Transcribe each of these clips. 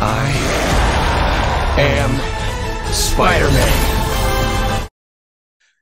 I am Spider-Man.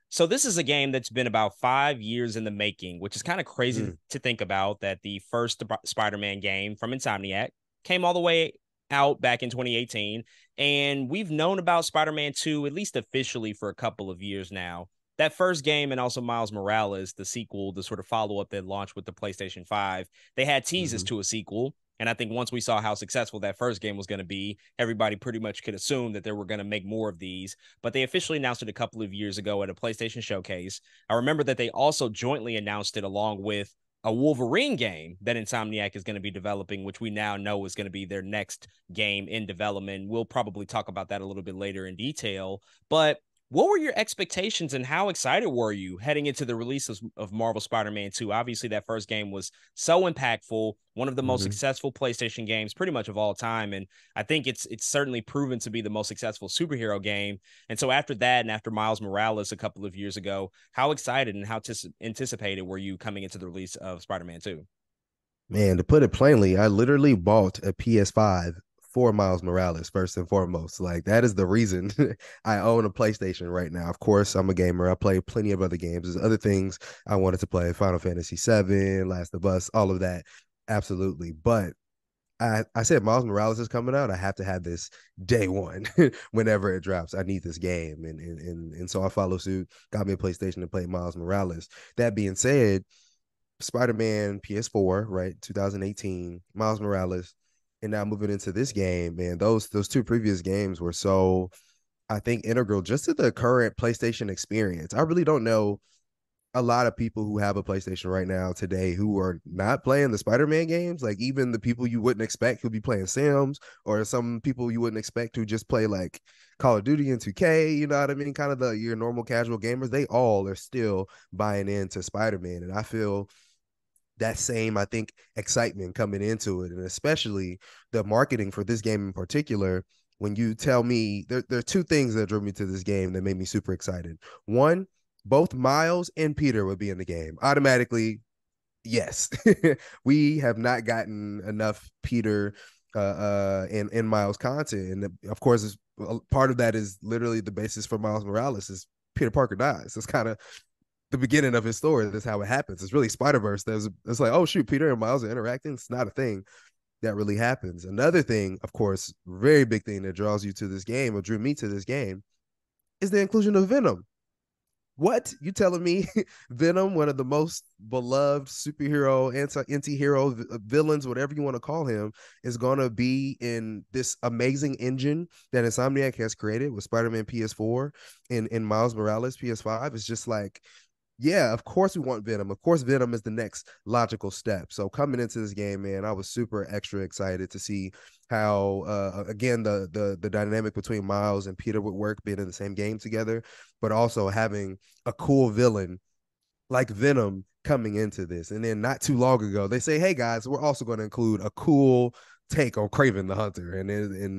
So this is a game that's been about 5 years in the making, which is kind of crazy to think about that the first Spider-Man game from Insomniac came all the way out back in 2018. And we've known about Spider-Man 2, at least officially, for a couple of years now. That first game and also Miles Morales, the sequel, the sort of follow-up that launched with the PlayStation 5, they had teases to a sequel. And I think once we saw how successful that first game was going to be, everybody pretty much could assume that they were going to make more of these. But they officially announced it a couple of years ago at a PlayStation showcase. I remember that they also jointly announced it along with a Wolverine game that Insomniac is going to be developing, which we now know is going to be their next game in development. We'll probably talk about that a little bit later in detail. But what were your expectations and how excited were you heading into the release of Marvel Spider-Man 2? Obviously, that first game was so impactful, one of the most successful PlayStation games pretty much of all time. And I think it's certainly proven to be the most successful superhero game. And so after that and after Miles Morales a couple of years ago, how excited and how anticipated were you coming into the release of Spider-Man 2? Man, to put it plainly, I literally bought a PS5 for Miles Morales first and foremost. Like that is the reason I own a PlayStation right now. Of course, I'm a gamer. I play plenty of other games. There's other things I wanted to play: Final Fantasy VII, Last of Us, all of that. Absolutely. But I said Miles Morales is coming out. I have to have this day one whenever it drops. I need this game. And so I follow suit, got me a PlayStation to play Miles Morales. That being said, Spider-Man PS4, right? 2018, Miles Morales, and now moving into this game, man, those two previous games were so, I think, integral just to the current PlayStation experience. I really don't know a lot of people who have a PlayStation right now today who are not playing the Spider-Man games. Like even the people you wouldn't expect who'd be playing Sims, or some people you wouldn't expect who just play like Call of Duty and 2K, you know what I mean? Kind of your normal casual gamers, they all are still buying into Spider-Man. And I feel that same, I think, excitement coming into it, and especially the marketing for this game in particular. When you tell me there are two things that drew me to this game that made me super excited. One, both Miles and Peter would be in the game automatically. Yes, we have not gotten enough Peter and Miles content, and of course, part of that is literally the basis for Miles Morales is Peter Parker dies. It's kind of the beginning of his story. That's how it happens. It's really Spider-Verse. It's like, oh shoot, Peter and Miles are interacting. It's not a thing that really happens. Another thing, of course, very big thing that draws you to this game or drew me to this game is the inclusion of Venom. What? You telling me Venom, one of the most beloved superhero, anti-hero villains, whatever you want to call him, is going to be in this amazing engine that Insomniac has created with Spider-Man PS4 and Miles Morales PS5? It's just like, yeah, of course we want Venom. Of course, Venom is the next logical step. So coming into this game, man, I was super extra excited to see how, again, the dynamic between Miles and Peter would work, being in the same game together, but also having a cool villain like Venom coming into this. And then not too long ago, they say, hey guys, we're also going to include a cool take on Craven the Hunter, and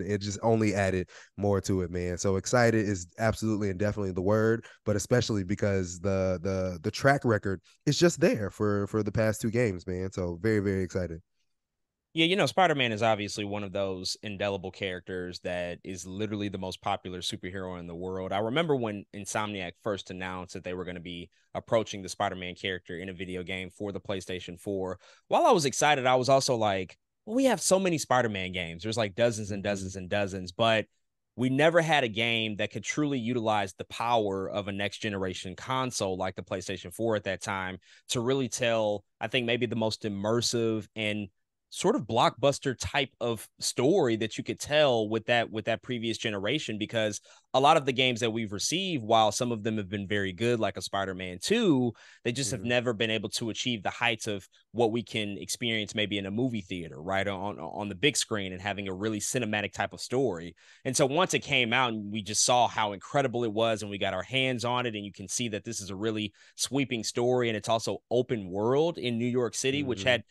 it just only added more to it, man. So excited is absolutely and definitely the word, but especially because the track record is just there for the past two games, man. So very, very excited. Yeah, Spider-Man is obviously one of those indelible characters that is literally the most popular superhero in the world. I remember when Insomniac first announced that they were going to be approaching the Spider-Man character in a video game for the PlayStation 4. While I was excited, I was also like, well, we have so many Spider-Man games. There's like dozens and dozens and dozens, but we never had a game that could truly utilize the power of a next generation console like the PlayStation 4 at that time to really tell, I think, maybe the most immersive and sort of blockbuster type of story that you could tell with that previous generation, because a lot of the games that we've received, while some of them have been very good, like a Spider-Man 2, they just have never been able to achieve the heights of what we can experience maybe in a movie theater, right, on the big screen, and having a really cinematic type of story. And so once it came out and we just saw how incredible it was and we got our hands on it, and you can see that this is a really sweeping story, and it's also open world in New York City, which had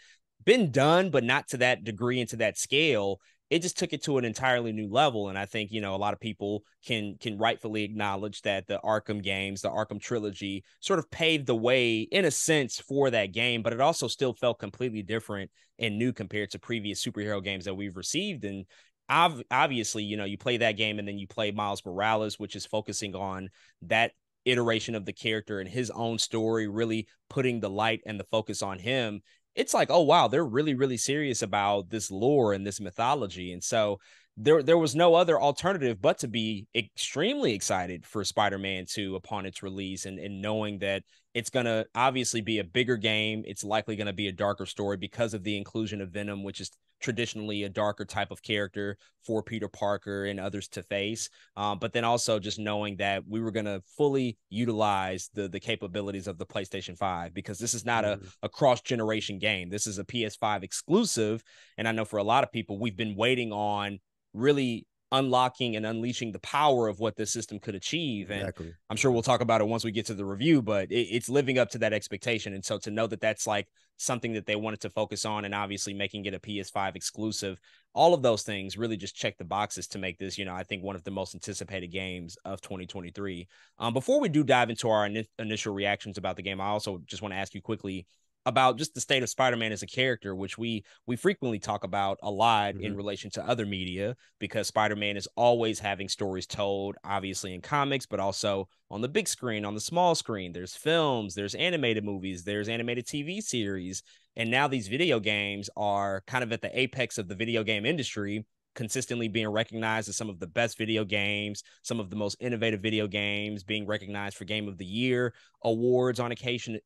been done, but not to that degree and to that scale. It just took it to an entirely new level. And I think, a lot of people can rightfully acknowledge that the Arkham games, the Arkham trilogy, sort of paved the way in a sense for that game, but it also still felt completely different and new compared to previous superhero games that we've received. And obviously, you know, you play that game and then you play Miles Morales, which is focusing on that iteration of the character and his own story, really putting the light and the focus on him. It's like, oh wow, they're really, really serious about this lore and this mythology. And so there was no other alternative but to be extremely excited for Spider-Man 2 upon its release, and knowing that it's going to obviously be a bigger game. It's likely going to be a darker story because of the inclusion of Venom, which is traditionally a darker type of character for Peter Parker and others to face. But then also just knowing that we were going to fully utilize the capabilities of the PlayStation 5, because this is not a cross-generation game. This is a PS5 exclusive. And I know for a lot of people, we've been waiting on really unlocking and unleashing the power of what this system could achieve. And Exactly. I'm sure we'll talk about it once we get to the review, but it's living up to that expectation. And so to know that that's like something that they wanted to focus on, and obviously making it a PS5 exclusive, all of those things really just check the boxes to make this, you know, I think one of the most anticipated games of 2023. Before we do dive into our initial reactions about the game, I also just want to ask you quickly about just the state of Spider-Man as a character, which we frequently talk about a lot in relation to other media, because Spider-Man is always having stories told, obviously in comics, but also on the big screen, on the small screen. There's films, there's animated movies, there's animated TV series, and now these video games are kind of at the apex of the video game industry, consistently being recognized as some of the best video games, some of the most innovative video games, being recognized for Game of the Year awards on occasion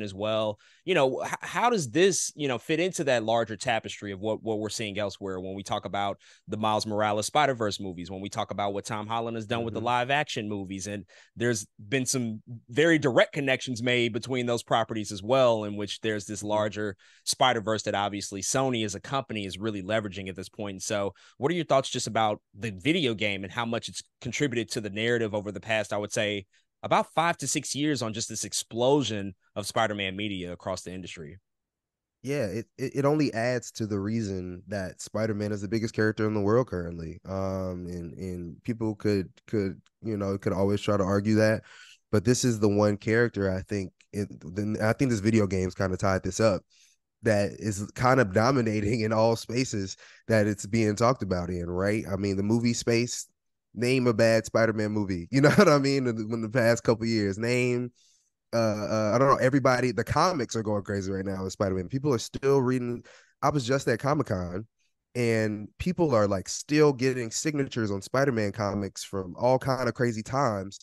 as well. You know, how does this, you know, fit into that larger tapestry of what we're seeing elsewhere when we talk about the Miles Morales Spider-Verse movies, when we talk about what Tom Holland has done with the live action movies? And there's been some very direct connections made between those properties as well, in which there's this larger Spider-Verse that obviously Sony as a company is really leveraging at this point. And so what are your thoughts just about the video game and how much it's contributed to the narrative over the past, I would say, about 5 to 6 years on just this explosion of Spider-Man media across the industry? Yeah, it only adds to the reason that Spider-Man is the biggest character in the world currently. And people could always try to argue that, but this is the one character I think this video games kind of tied this up, that is kind of dominating in all spaces that it's being talked about in, right? I mean, the movie space, name a bad Spider-Man movie. You know what I mean? In the past couple years, name, I don't know, everybody, the comics are going crazy right now with Spider-Man. People are still reading. I was just at Comic-Con, and people are like still getting signatures on Spider-Man comics from all kind of crazy times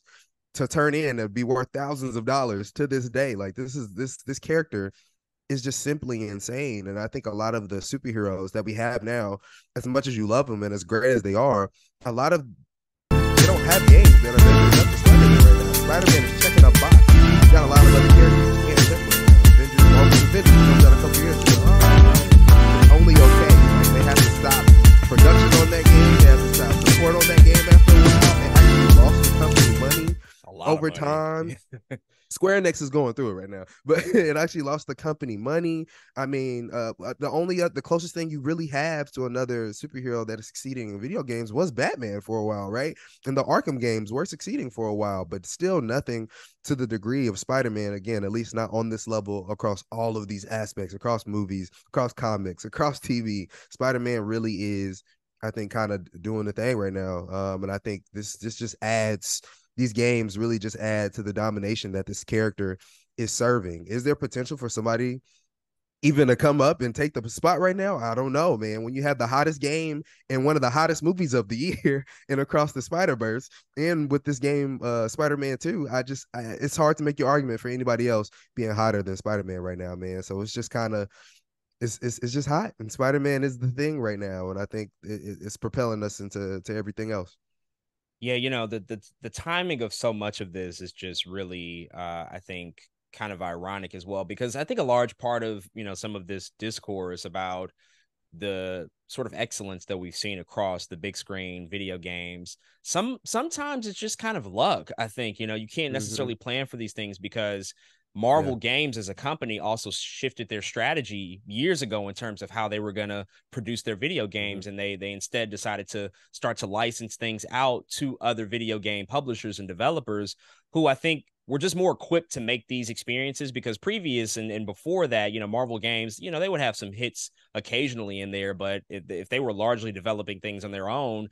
to turn in and be worth thousands of dollars to this day. Like this character is just simply insane. And I think a lot of the superheroes that we have now, as much as you love them and as great as they are, a lot of they don't have games that are measuring up to Spider-Man right now. Spider-Man is checking a box. You got a lot of other characters you can't check with. Avengers comes out a couple years ago. It's only okay. Like, they have to stop production on that game. They have to stop support on that game after a while. They actually lost the company money over time. Square Enix is going through it right now, but it actually lost the company money. I mean, the closest thing you really have to another superhero that is succeeding in video games was Batman for a while, right? And the Arkham games were succeeding for a while, but still nothing to the degree of Spider-Man, again, at least not on this level across all of these aspects, across movies, across comics, across TV. Spider-Man really is, I think, kind of doing the thing right now. And I think this just adds, these games really just add to the domination that this character is serving. Is there potential for somebody even to come up and take the spot right now? I don't know, man. When you have the hottest game and one of the hottest movies of the year and Across the Spider-Verse, and with this game, Spider-Man 2, it's hard to make your argument for anybody else being hotter than Spider-Man right now, man. So it's just kind of, it's just hot, and Spider-Man is the thing right now, and I think it's propelling us into everything else. Yeah, you know, the timing of so much of this is just really, I think, kind of ironic as well, because I think a large part of, you know, some of this discourse about the sort of excellence that we've seen across the big screen video games, sometimes it's just kind of luck. I think, you know, you can't necessarily plan for these things, because Marvel Games as a company also shifted their strategy years ago in terms of how they were going to produce their video games. And they instead decided to start to license things out to other video game publishers and developers who I think we're just more equipped to make these experiences, because previous and before that, Marvel games, they would have some hits occasionally in there, but if they were largely developing things on their own,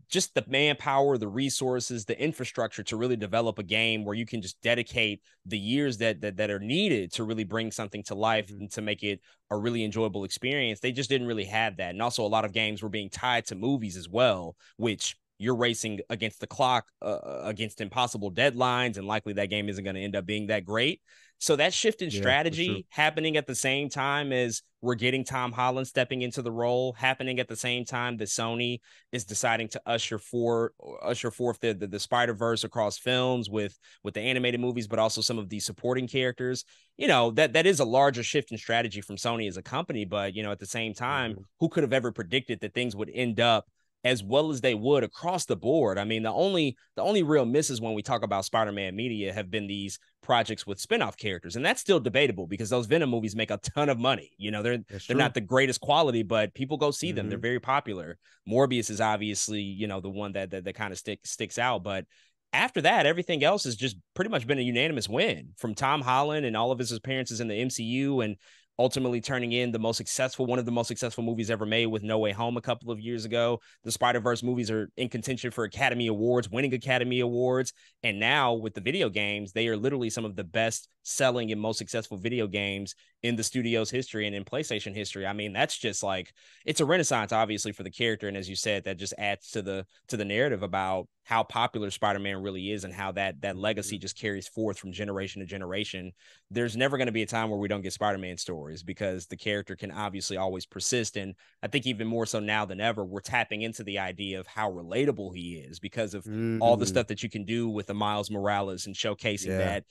just the manpower, the resources, the infrastructure to really develop a game where you can just dedicate the years that are needed to really bring something to life and to make it a really enjoyable experience. They just didn't really have that. And also a lot of games were being tied to movies as well, which you're racing against the clock, against impossible deadlines, and likely that game isn't going to end up being that great. So that shift in strategy happening at the same time as we're getting Tom Holland stepping into the role, happening at the same time that Sony is deciding to usher forth the Spider-Verse across films with the animated movies, but also some of the supporting characters. That is a larger shift in strategy from Sony as a company. But, at the same time, who could have ever predicted that things would end up as well as they would across the board? I mean, the only real misses when we talk about Spider-Man media have been these projects with spinoff characters, and that's still debatable because those Venom movies make a ton of money. They're not the greatest quality, but people go see them. They're very popular. Morbius is obviously, the one that kind of sticks out, but after that, everything else has just pretty much been a unanimous win from Tom Holland and all of his appearances in the MCU, and ultimately turning in one of the most successful movies ever made with No Way Home a couple of years ago. The Spider-Verse movies are in contention for Academy Awards, winning Academy Awards. And now with the video games, they are literally some of the best selling and most successful video games in the studio's history and in PlayStation history. I mean, that's just like, it's a renaissance, obviously, for the character. And as you said, that just adds to the narrative about how popular Spider-Man really is and how that legacy just carries forth from generation to generation. There's never going to be a time where we don't get Spider-Man stories, because the character can obviously always persist. And I think even more so now than ever, we're tapping into the idea of how relatable he is because of all the stuff that you can do with the Miles Morales and showcasing that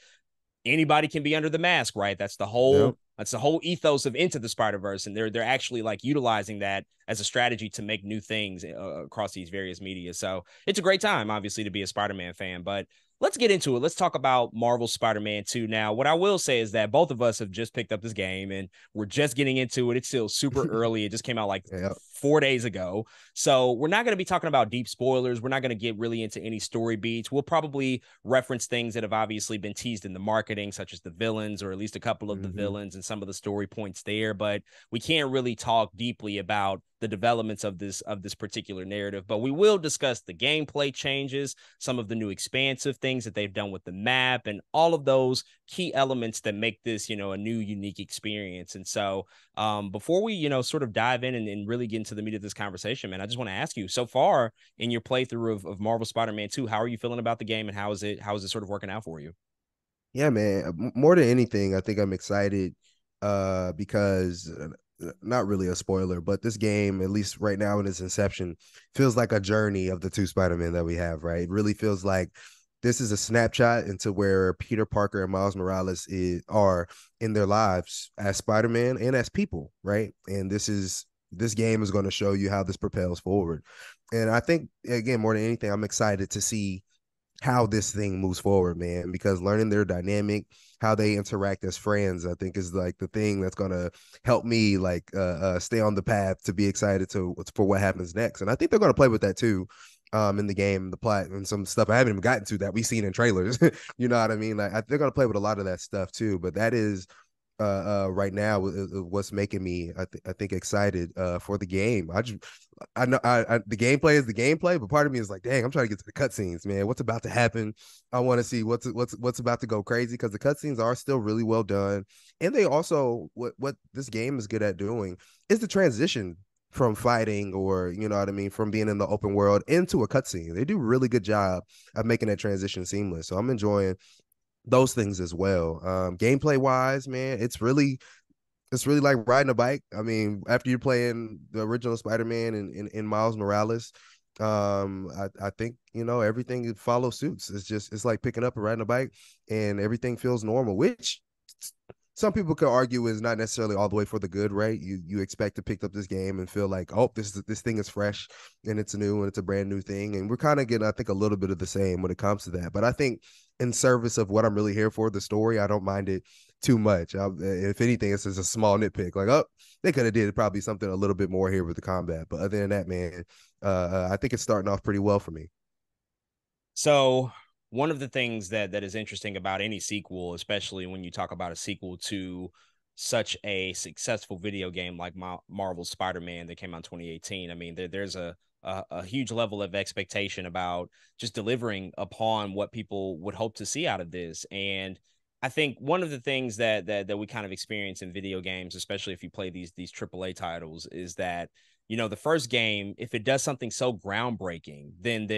anybody can be under the mask, right? That's the whole ethos of Into the Spider-Verse, and they're actually like utilizing that as a strategy to make new things across these various media. So it's a great time, obviously, to be a Spider-Man fan. But let's get into it. Let's talk about Marvel Spider-Man 2 now. What I will say is that both of us have just picked up this game and we're just getting into it. It's still super early. It just came out like 4 days ago. So we're not going to be talking about deep spoilers. We're not going to get really into any story beats. We'll probably reference things that have obviously been teased in the marketing, such as the villains, or at least a couple of the villains and some of the story points there. But we can't really talk deeply about the developments of this particular narrative. But we will discuss the gameplay changes, some of the new expansive things that they've done with the map, and all of those key elements that make this, a new unique experience. And so before we, sort of dive in and really get into the meat of this conversation, man, I just want to ask you, so far in your playthrough of Marvel Spider-Man 2, how are you feeling about the game, and how is it sort of working out for you? Yeah, man, more than anything, I think I'm excited because not really a spoiler, but this game, at least right now in its inception, feels like a journey of the two Spider-Men that we have, right? It really feels like this is a snapshot into where Peter Parker and Miles Morales are in their lives as Spider-Man and as people, right? And this game is going to show you how this propels forward. And I think, again, more than anything, I'm excited to see how this thing moves forward, man, because learning their dynamic, how they interact as friends, I think is like the thing that's going to help me like stay on the path to be excited for what happens next. And I think they're going to play with that too in the game, the plot, and some stuff I haven't even gotten to that we've seen in trailers. You know what I mean? Like they're going to play with a lot of that stuff too, but that is right now what's making me I think excited for the game. I know the gameplay is the gameplay, but part of me is like, dang, I'm trying to get to the cutscenes, man. What's about to happen? I want to see what's about to go crazy, because the cutscenes are still really well done, and they also what this game is good at doing is the transition from fighting, or you know what I mean, from being in the open world into a cutscene. They do a really good job of making that transition seamless. So I'm enjoying those things as well. Gameplay wise, man, it's really like riding a bike. I mean, after you're playing the original Spider-Man in Miles Morales, I think everything follows suits. It's like picking up and riding a bike, and everything feels normal, which some people could argue is not necessarily all the way for the good, right? You expect to pick up this game and feel like, oh, this thing is fresh and it's new and it's a brand new thing. And we're kind of getting, I think, a little bit of the same when it comes to that. But I think in service of what I'm really here for, the story, I don't mind it too much. If anything, it's just a small nitpick. Like, oh, they could have did probably something a little bit more here with the combat. But other than that, man, I think it's starting off pretty well for me. So one of the things that is interesting about any sequel, especially when you talk about a sequel to such a successful video game like Marvel's Spider-Man that came out in 2018. I mean, there's a huge level of expectation about just delivering upon what people would hope to see out of this. And I think one of the things that we kind of experience in video games, especially if you play these AAA titles, is that the first game, if it does something so groundbreaking, then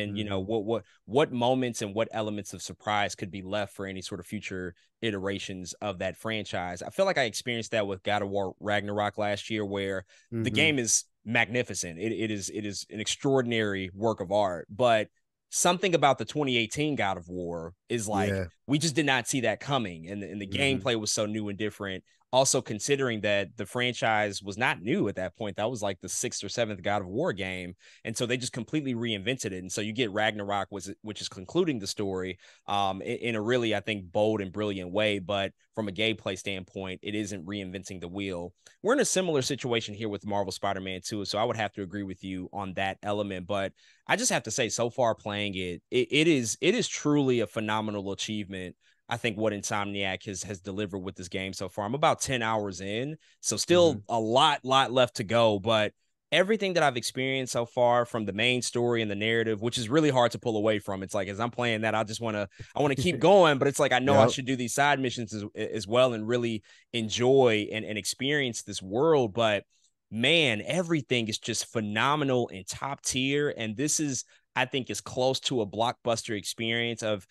what moments and what elements of surprise could be left for any sort of future iterations of that franchise. I feel like I experienced that with God of War Ragnarok last year, where the game is magnificent. It is an extraordinary work of art, but something about the 2018 God of War is like, we just did not see that coming. And the gameplay was so new and different. Also, considering that the franchise was not new at that point, that was like the 6th or 7th God of War game. And so they just completely reinvented it. And so you get Ragnarok, which is concluding the story in a really, I think, bold and brilliant way. But from a gameplay standpoint, it isn't reinventing the wheel. We're in a similar situation here with Marvel Spider-Man 2. So I would have to agree with you on that element. But I just have to say, so far playing it is truly a phenomenal achievement. I think what Insomniac has delivered with this game so far. I'm about 10 hours in, so still a lot left to go. But everything that I've experienced so far, from the main story and the narrative, which is really hard to pull away from. It's like, as I'm playing that, I want to keep going, but it's like, I know I should do these side missions as well and really enjoy and experience this world. But man, everything is just phenomenal and top tier. And this is, I think, is close to a blockbuster experience of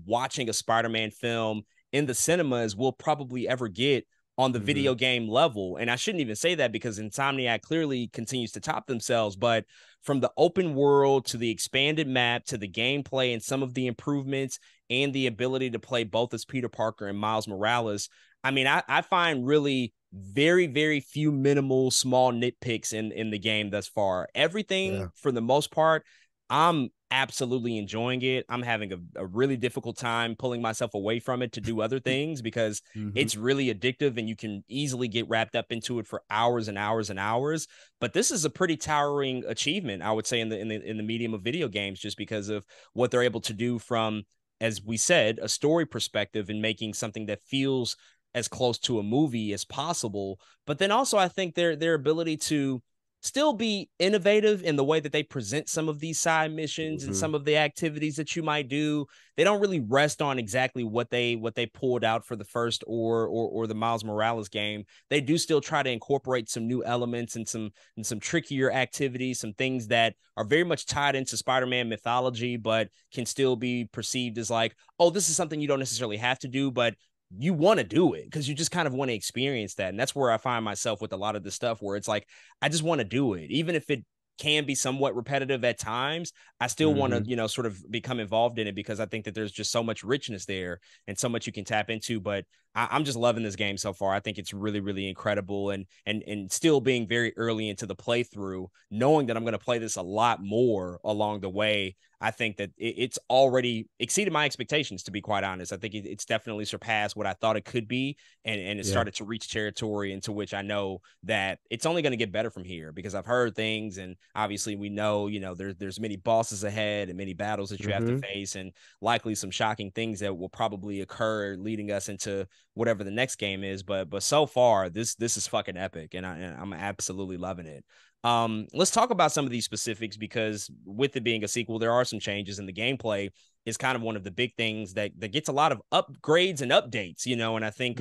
watching a Spider-Man film in the cinema as we'll probably ever get on the video game level. And I shouldn't even say that, because Insomniac clearly continues to top themselves. But from the open world to the expanded map to the gameplay and some of the improvements and the ability to play both as Peter Parker and Miles Morales, I mean, I find really very, very few minimal small nitpicks in the game thus far. Everything, for the most part, I'm absolutely enjoying it. I'm having a really difficult time pulling myself away from it to do other things, because it's really addictive and you can easily get wrapped up into it for hours and hours and hours. But this is a pretty towering achievement, I would say, in the medium of video games, just because of what they're able to do from, as we said, a story perspective, and making something that feels as close to a movie as possible. But then also, I think their ability to still be innovative in the way that they present some of these side missions and some of the activities that you might do. They don't really rest on exactly what they pulled out for the first or the Miles Morales game. They do still try to incorporate some new elements and some trickier activities, some things that are very much tied into Spider-Man mythology, but can still be perceived as like, oh, this is something you don't necessarily have to do, but you want to do it because you just kind of want to experience that. And that's where I find myself with a lot of this stuff, where it's like, I just want to do it. Even if it can be somewhat repetitive at times, I still want to, sort of become involved in it, because I think that there's just so much richness there and so much you can tap into. But I'm just loving this game so far. I think it's really, really incredible. And still being very early into the playthrough, knowing that I'm going to play this a lot more along the way, I think that it's already exceeded my expectations, to be quite honest. I think it's definitely surpassed what I thought it could be. And it started to reach territory into which I know that it's only going to get better from here, because I've heard things. And obviously we know, there's many bosses ahead and many battles that you have to face, and likely some shocking things that will probably occur leading us into whatever the next game is. But so far, this is fucking epic, and I'm absolutely loving it. Let's talk about some of these specifics, because with it being a sequel, there are some changes in the gameplay. Is kind of one of the big things that gets a lot of upgrades and updates, and I think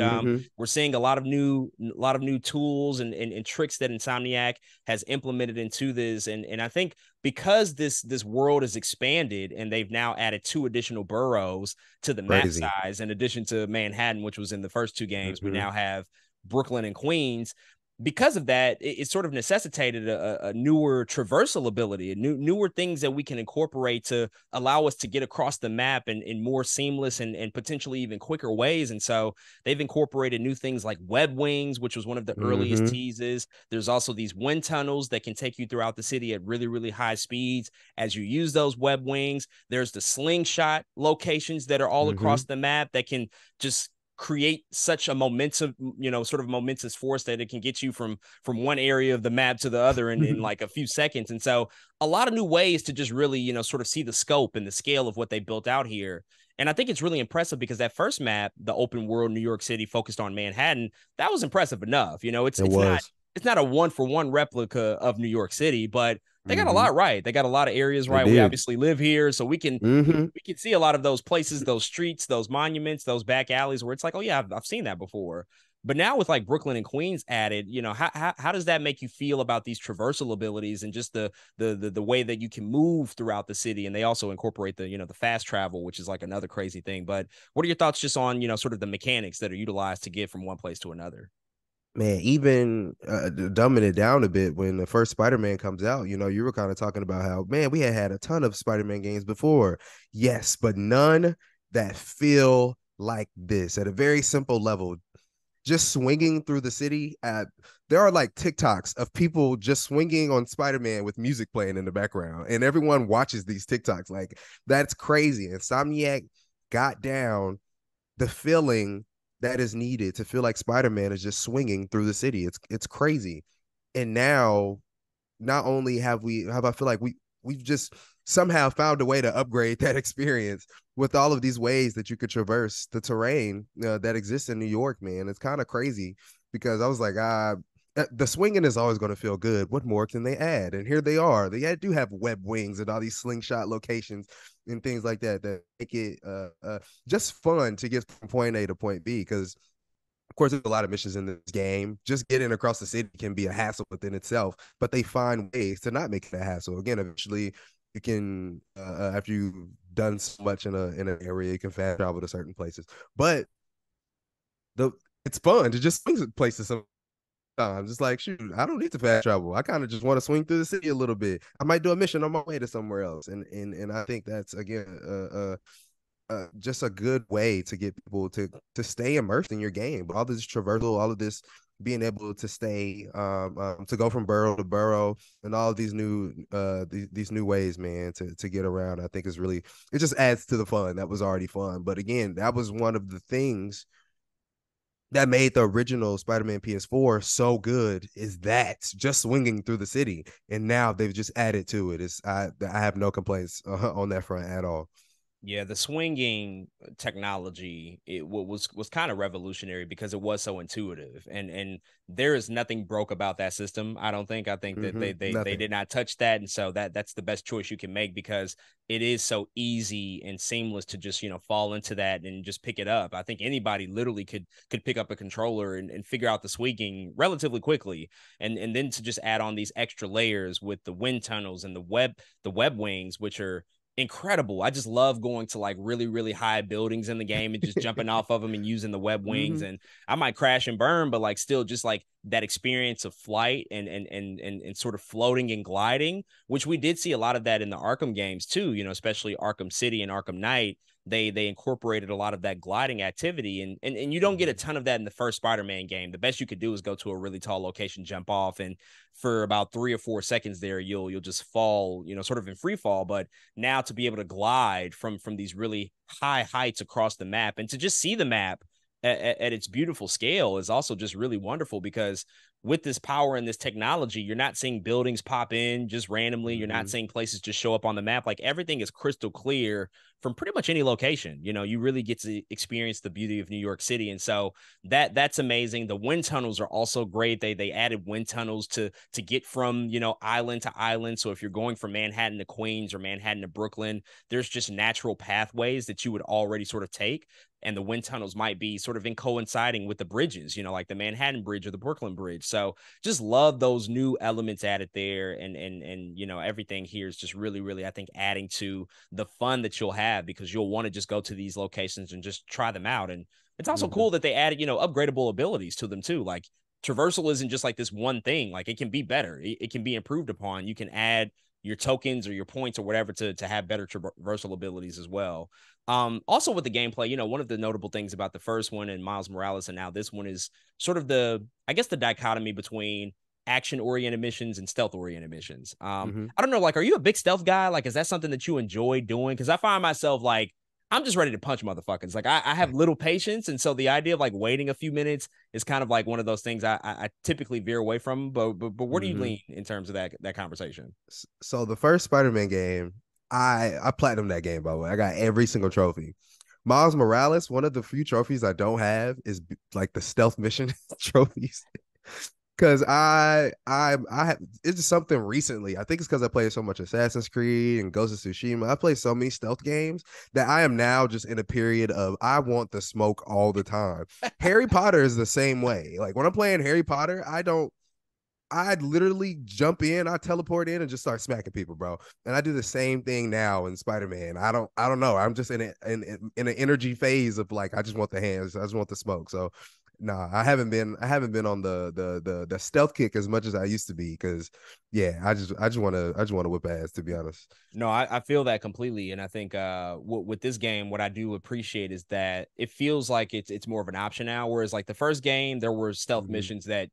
we're seeing a lot of new tools and tricks that Insomniac has implemented into this. And I think because this world is expanded and they've now added 2 additional boroughs to the map size, in addition to Manhattan, which was in the first 2 games, we now have Brooklyn and Queens. Because of that, it sort of necessitated a newer traversal ability, newer things that we can incorporate to allow us to get across the map in more seamless and potentially even quicker ways. And so they've incorporated new things like web wings, which was one of the earliest teases. There's also these wind tunnels that can take you throughout the city at really, really high speeds as you use those web wings. There's the slingshot locations that are all across the map that can just create such a momentum, sort of momentous force that it can get you from one area of the map to the other in like a few seconds. And so a lot of new ways to just really, sort of see the scope and the scale of what they built out here. And I think it's really impressive because that first map, the open world New York City focused on Manhattan, that was impressive enough. It's not a 1-for-1 replica of New York City, but they got a lot right. They got a lot of areas right. We obviously live here, so we can see a lot of those places, those streets, those monuments, those back alleys where it's like, oh yeah, I've seen that before. But now with like Brooklyn and Queens added, how does that make you feel about these traversal abilities and just the way that you can move throughout the city? And they also incorporate the fast travel, which is like another crazy thing. But what are your thoughts just on sort of the mechanics that are utilized to get from one place to another? Man, even dumbing it down a bit, when the first Spider-Man comes out, you were kind of talking about how, man, we had a ton of Spider-Man games before. Yes, but none that feel like this at a very simple level. Just swinging through the city. There are like TikToks of people just swinging on Spider-Man with music playing in the background, and everyone watches these TikToks. Like, that's crazy. Insomniac got down the feeling that is needed to feel like Spider-Man is just swinging through the city. It's crazy. And now, not only have I feel like we've just somehow found a way to upgrade that experience with all of these ways that you could traverse the terrain that exists in New York, man. It's kind of crazy because I was like, the swinging is always going to feel good. What more can they add? And here they are. They do have web wings and all these slingshot locations and things like that make it just fun to get from point A to point B. Because of course, there's a lot of missions in this game. Just getting across the city can be a hassle within itself, but they find ways to not make it a hassle. Again, eventually, you can after you've done so much in an area, you can fast travel to certain places. But it's fun to just swing places sometimes. It's like, shoot, I don't need to fast travel. I kind of just want to swing through the city a little bit. I might do a mission on my way to somewhere else, and I think that's again just a good way to get people to stay immersed in your game. But all this traversal, all of this being able to stay to go from borough to borough, and all of these new ways, man, to get around, I think is really, it just adds to the fun that was already fun. But again, that was one of the things that made the original Spider-Man PS4 so good, is that just swinging through the city. And now they've just added to it. I have no complaints on that front at all. Yeah, the swinging technology, it was kind of revolutionary because it was so intuitive, and there is nothing broke about that system. I don't think. I think that they did not touch that, and so that's the best choice you can make because it is so easy and seamless to just fall into that and just pick it up. I think anybody literally could pick up a controller and figure out the swinging relatively quickly, and then to just add on these extra layers with the wind tunnels and the web wings, which are incredible. I just love going to like really, really high buildings in the game and just jumping off of them and using the web wings. And I might crash and burn, but like still just like that experience of flight and sort of floating and gliding, which we did see a lot of that in the Arkham games too, especially Arkham City and Arkham Knight. They incorporated a lot of that gliding activity, and you don't get a ton of that in the first Spider-Man game. The best you could do is go to a really tall location, jump off, and for about 3 or 4 seconds there, you'll just fall, sort of in free fall. But now to be able to glide from these really high heights across the map and to just see the map at its beautiful scale is also just really wonderful, because with this power and this technology, you're not seeing buildings pop in just randomly. You're not seeing places just show up on the map. Like, everything is crystal clear from pretty much any location. You really get to experience the beauty of New York City. And so that's amazing. The wind tunnels are also great. They added wind tunnels to get from, island to island. So if you're going from Manhattan to Queens or Manhattan to Brooklyn, there's just natural pathways that you would already sort of take. And the wind tunnels might be sort of in coinciding with the bridges, like the Manhattan Bridge or the Brooklyn Bridge. So just love those new elements added there. And everything here is just really, really, I think, adding to the fun that you'll have, because you'll want to just go to these locations and just try them out. And it's also cool that they added, upgradable abilities to them too. Like, traversal isn't just like this one thing. Like, it can be better. It can be improved upon. You can add your tokens or your points or whatever to have better traversal abilities as well. Also with the gameplay, one of the notable things about the first one and Miles Morales and now this one is sort of the dichotomy between action-oriented missions and stealth-oriented missions. I don't know, like, are you a big stealth guy? Like, is that something that you enjoy doing? Because I find myself like, I'm just ready to punch motherfuckers. Like I have little patience, and so the idea of like waiting a few minutes is kind of like one of those things I typically veer away from. But where do you Mm-hmm. lean in terms of that conversation? So the first Spider-Man game, I platinumed that game, by the way. I got every single trophy. Miles Morales, one of the few trophies I don't have is like the stealth mission trophies. Cause I have it's just something recently. I think it's because I played so much Assassin's Creed and Ghost of Tsushima. I played so many stealth games that I am now just in a period of I want the smoke all the time. Harry Potter is the same way. Like when I'm playing Harry Potter, I'd literally jump in, I teleport in and just start smacking people, bro. And I do the same thing now in Spider-Man. I don't know. I'm just in an energy phase of like I just want the hands, I just want the smoke. So nah, I haven't been on the stealth kick as much as I used to be because yeah, I just wanna whip ass, to be honest. No, I feel that completely, and I think with this game, what I do appreciate is that it feels like it's more of an option now. Whereas like the first game, there were stealth Mm-hmm. missions that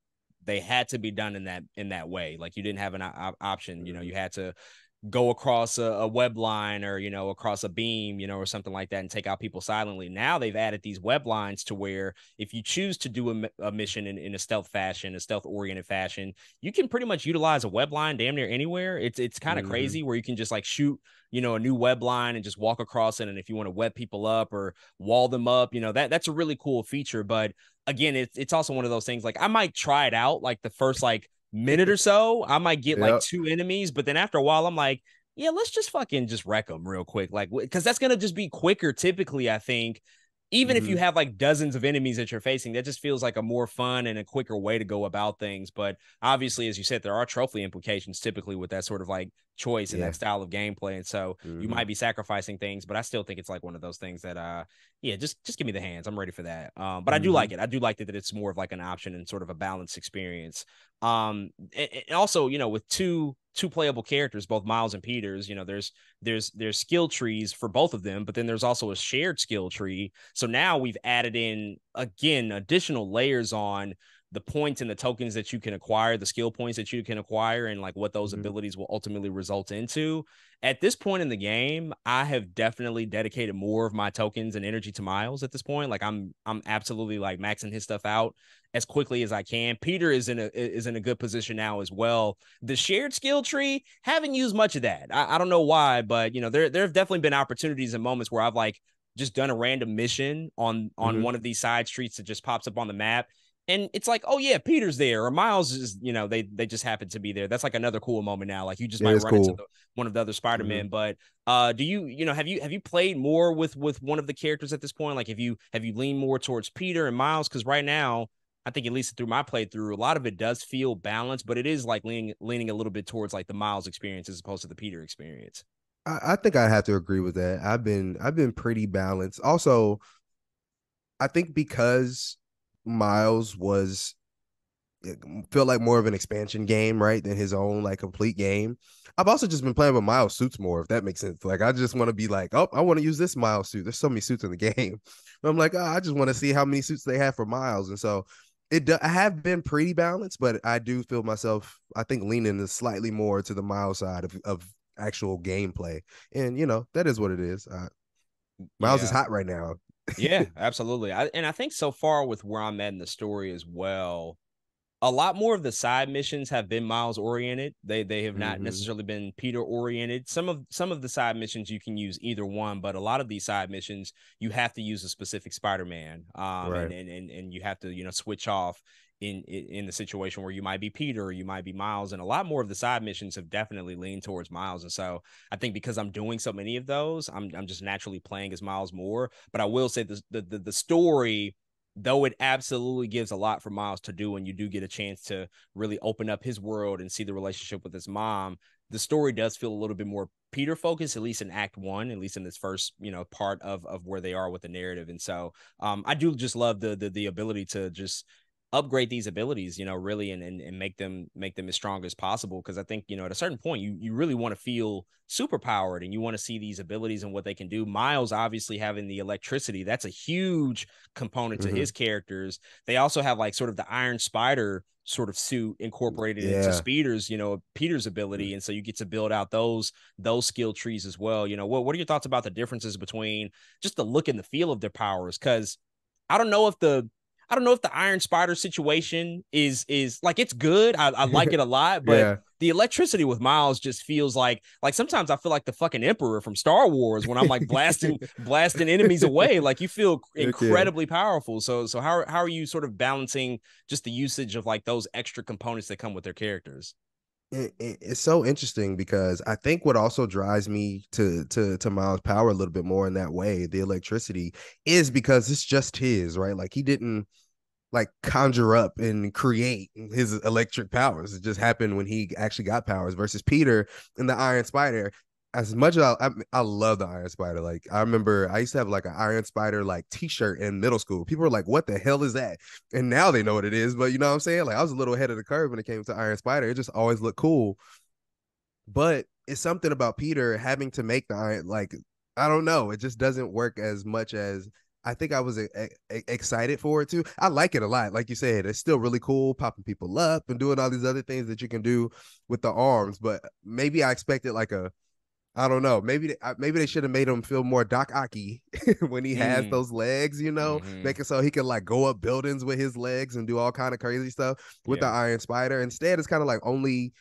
they had to be done in that way. Like you didn't have an option. You know, Mm-hmm. you had to go across a web line or across a beam or something like that and take out people silently. Now they've added these web lines to where if you choose to do a mission in a stealth fashion, a stealth oriented fashion, you can pretty much utilize a web line damn near anywhere. It's kind of Mm-hmm. crazy where you can just like shoot a new web line and just walk across it, and if you want to web people up or wall them up, that's a really cool feature. But again, it's also one of those things like I might try it out like the first like minute or so. I might get like Yep. two enemies, but then after a while, I'm like, yeah, let's just fucking just wreck them real quick. Like, because that's going to just be quicker typically, I think. Even if Mm-hmm. you have like dozens of enemies that you're facing, that just feels like a more fun and a quicker way to go about things. But obviously, as you said, there are trophy implications typically with that sort of like choice and that Yeah. style of gameplay. And so you Mm-hmm. might be sacrificing things, but I still think it's like one of those things that yeah, just give me the hands. I'm ready for that. But I do Mm-hmm. like it. I do like that it's more of like an option and sort of a balanced experience. And also, with two playable characters, both Miles and Peters, there's skill trees for both of them, but then there's also a shared skill tree. So now we've added in again additional layers on the points and the tokens that you can acquire, the skill points that you can acquire, and like what those Mm-hmm. abilities will ultimately result into. At this point in the game, I have definitely dedicated more of my tokens and energy to Miles at this point. Like I'm absolutely like maxing his stuff out as quickly as I can. Peter is in a good position now as well. The shared skill tree, haven't used much of that. I don't know why, but there have definitely been opportunities and moments where I've like just done a random mission on Mm-hmm. one of these side streets that just pops up on the map. And it's like, oh yeah, Peter's there, or Miles is, they just happen to be there. That's like another cool moment now. Like you just It might is run into cool. one of the other Mm-hmm. Spider-Man. But do you have you played more with one of the characters at this point? Like have you leaned more towards Peter and Miles? Because right now, I think at least through my playthrough, a lot of it does feel balanced, but it is like leaning a little bit towards like the Miles experience as opposed to the Peter experience. I think I have to agree with that. I've been pretty balanced. Also, I think because Miles was it felt like more of an expansion game, right, than his own like complete game. I've also just been playing with Miles suits more, if that makes sense. Like I just want to be like, oh, I want to use this Miles suit. There's so many suits in the game. But I'm like, oh, I just want to see how many suits they have for Miles, and so I have been pretty balanced, but I do feel myself, I think, leaning slightly more to the Miles side of actual gameplay, and that is what it is. Miles is Yeah. hot right now. Yeah, absolutely. And I think so far with where I'm at in the story as well, a lot more of the side missions have been Miles oriented. They have not Mm-hmm. necessarily been Peter oriented. Some of the side missions you can use either one, but a lot of these side missions you have to use a specific Spider-Man. And Right. and you have to, switch off in the situation where you might be Peter or you might be Miles. And a lot more of the side missions have definitely leaned towards Miles. And so I think because I'm doing so many of those, I'm just naturally playing as Miles more. But I will say the story, though it absolutely gives a lot for Miles to do, and you do get a chance to really open up his world and see the relationship with his mom, the story does feel a little bit more Peter focused, at least in Act One, at least in this first, part of where they are with the narrative. And so I do just love the ability to just upgrade these abilities, really, and make them as strong as possible. Because I think, at a certain point, you really want to feel super powered, and you want to see these abilities and what they can do. Miles obviously having the electricity, that's a huge component to his characters. They also have like sort of the Iron Spider sort of suit incorporated into Peter's ability, and so you get to build out those skill trees as well. What are your thoughts about the differences between just the look and the feel of their powers? Because I don't know if the Iron Spider situation is like, it's good. I like it a lot, but Yeah. the electricity with Miles just feels like sometimes I feel like the fucking Emperor from Star Wars when I'm like blasting enemies away. Like, you feel incredibly powerful. So how are you sort of balancing just the usage of like those extra components that come with their characters? It's so interesting because I think what also drives me to Miles' power a little bit more in that way, the electricity, is because it's just his, right? Like, he didn't like conjure up and create his electric powers. It just happened when he actually got powers, versus Peter and the Iron Spider. As much as I love the Iron Spider. Like, I remember I used to have like an Iron Spider like t-shirt in middle school. People were like, what the hell is that? And now they know what it is. But you know what I'm saying? Like, I was a little ahead of the curve when it came to Iron Spider. It just always looked cool. But it's something about Peter having to make the iron, like, I don't know. It just doesn't work as much as I think I was excited for it to. I like it a lot. Like you said, it's still really cool, popping people up and doing all these other things that you can do with the arms. But maybe I expected like I don't know. Maybe they should have made him feel more Doc Ocky when he has those legs, make it so he can like go up buildings with his legs and do all kind of crazy stuff with the Iron Spider. Instead, it's kind of like only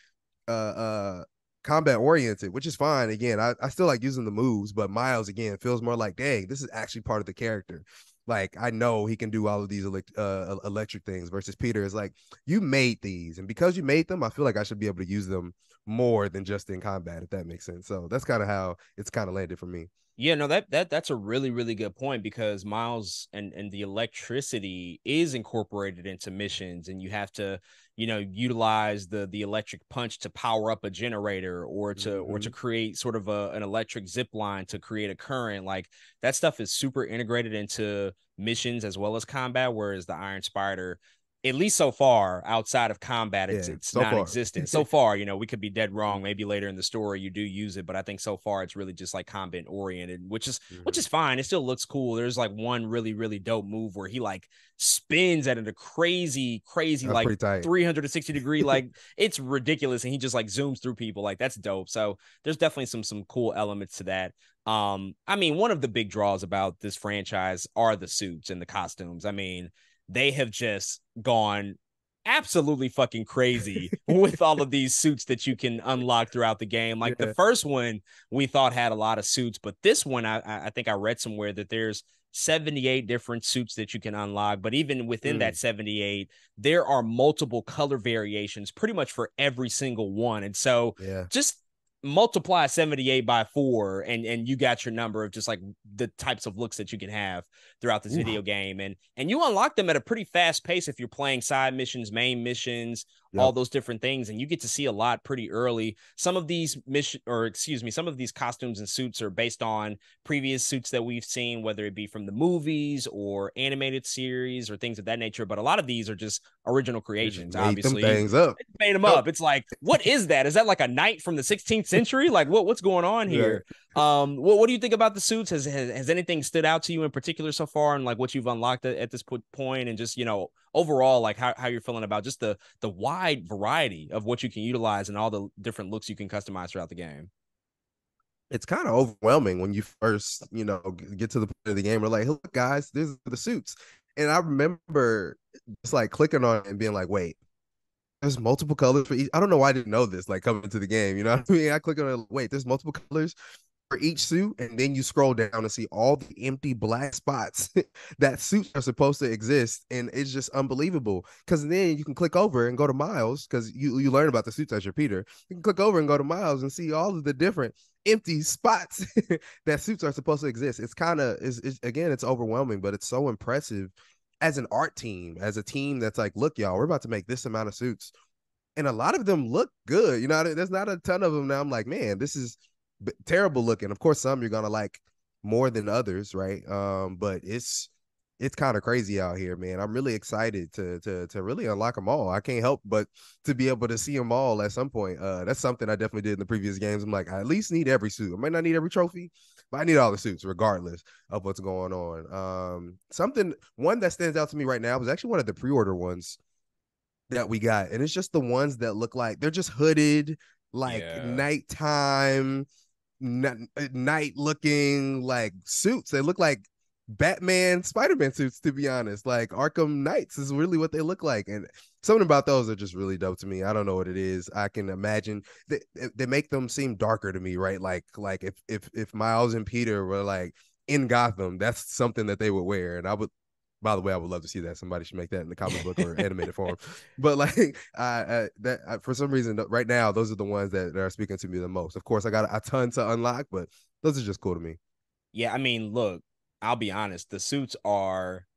combat oriented, which is fine. Again, I still like using the moves, but Miles, again, feels more like, dang, this is actually part of the character. Like, I know he can do all of these electric things, versus Peter is like, you made these, and because you made them, I feel like I should be able to use them more than just in combat, if that makes sense. So that's kind of how it's kind of landed for me. Yeah, no, that's a really, really good point, because Miles and the electricity is incorporated into missions, and you have to, utilize the electric punch to power up a generator, or to create sort of an electric zip line to create a current. Like, that stuff is super integrated into missions as well as combat, whereas the Iron Spider, at least so far, outside of combat, it's so non-existent. So far, we could be dead wrong. Maybe later in the story you do use it, but I think so far it's really just like combat oriented, which is fine. It still looks cool. There's like one really, really dope move where he like spins at a crazy That's like pretty tight. 360-degree, like, it's ridiculous, and he just like zooms through people. Like, that's dope. So there's definitely some cool elements to that. I mean, one of the big draws about this franchise are the suits and the costumes. I mean, they have just gone absolutely fucking crazy with all of these suits that you can unlock throughout the game. Like, the first one we thought had a lot of suits, but this one, I think I read somewhere that there's 78 different suits that you can unlock. But even within that 78, there are multiple color variations pretty much for every single one. And so just multiply 78 by 4, and you got your number of just like the types of looks that you can have throughout this video game, and you unlock them at a pretty fast pace if you're playing side missions, main missions, all those different things, and you get to see a lot pretty early. Some of these some of these costumes and suits are based on previous suits that we've seen, whether it be from the movies or animated series or things of that nature, but a lot of these are just original creations. Obviously, them things up. Made them up. It's like, what is that? Is that like a knight from the 16th century? Like, what's going on here? What do you think about the suits? Has anything stood out to you in particular so far, and like what you've unlocked at this point, and just overall, like how you're feeling about just the wide variety of what you can utilize and all the different looks you can customize throughout the game? It's kind of overwhelming when you first, get to the point of the game. We're like, look, guys, these are the suits. And I remember just like clicking on it and being like, wait, there's multiple colors for each. I don't know why I didn't know this, like, coming to the game. You know what I mean? I click on it, wait, there's multiple colors for each suit, and then you scroll down and see all the empty black spots that suits are supposed to exist, and it's just unbelievable. Because then you can click over and go to Miles, because you learn about the suits as your Peter. You can click over and go to Miles and see all of the different empty spots that suits are supposed to exist. It's kind of again, it's overwhelming, but it's so impressive as an art team, as a team that's like, look, y'all, we're about to make this amount of suits, and a lot of them look good. There's not a ton of them now. I'm like, man, this is terrible looking. Of course, some you're gonna like more than others, right? But it's it's kind of crazy out here, man. I'm really excited to really unlock them all. I can't help but to be able to see them all at some point. That's something I definitely did in the previous games. I'm like, I at least need every suit. I might not need every trophy, but I need all the suits regardless of what's going on. One that stands out to me right now was actually one of the pre-order ones that we got, and it's just the ones that look like they're just hooded, like nighttime, night looking like suits. They look like Batman, Spider-Man suits, to be honest. Like Arkham Knights is really what they look like, and something about those are just really dope to me. I don't know what it is. I can imagine they make them seem darker to me, right? Like if Miles and Peter were like in Gotham, that's something that they would wear, and I would. By the way, I would love to see that. Somebody should make that in the comic book or animated form. But like, for some reason, right now, those are the ones that are speaking to me the most. Of course, I got a ton to unlock, but those are just cool to me. Yeah, I mean, look, I'll be honest, the suits are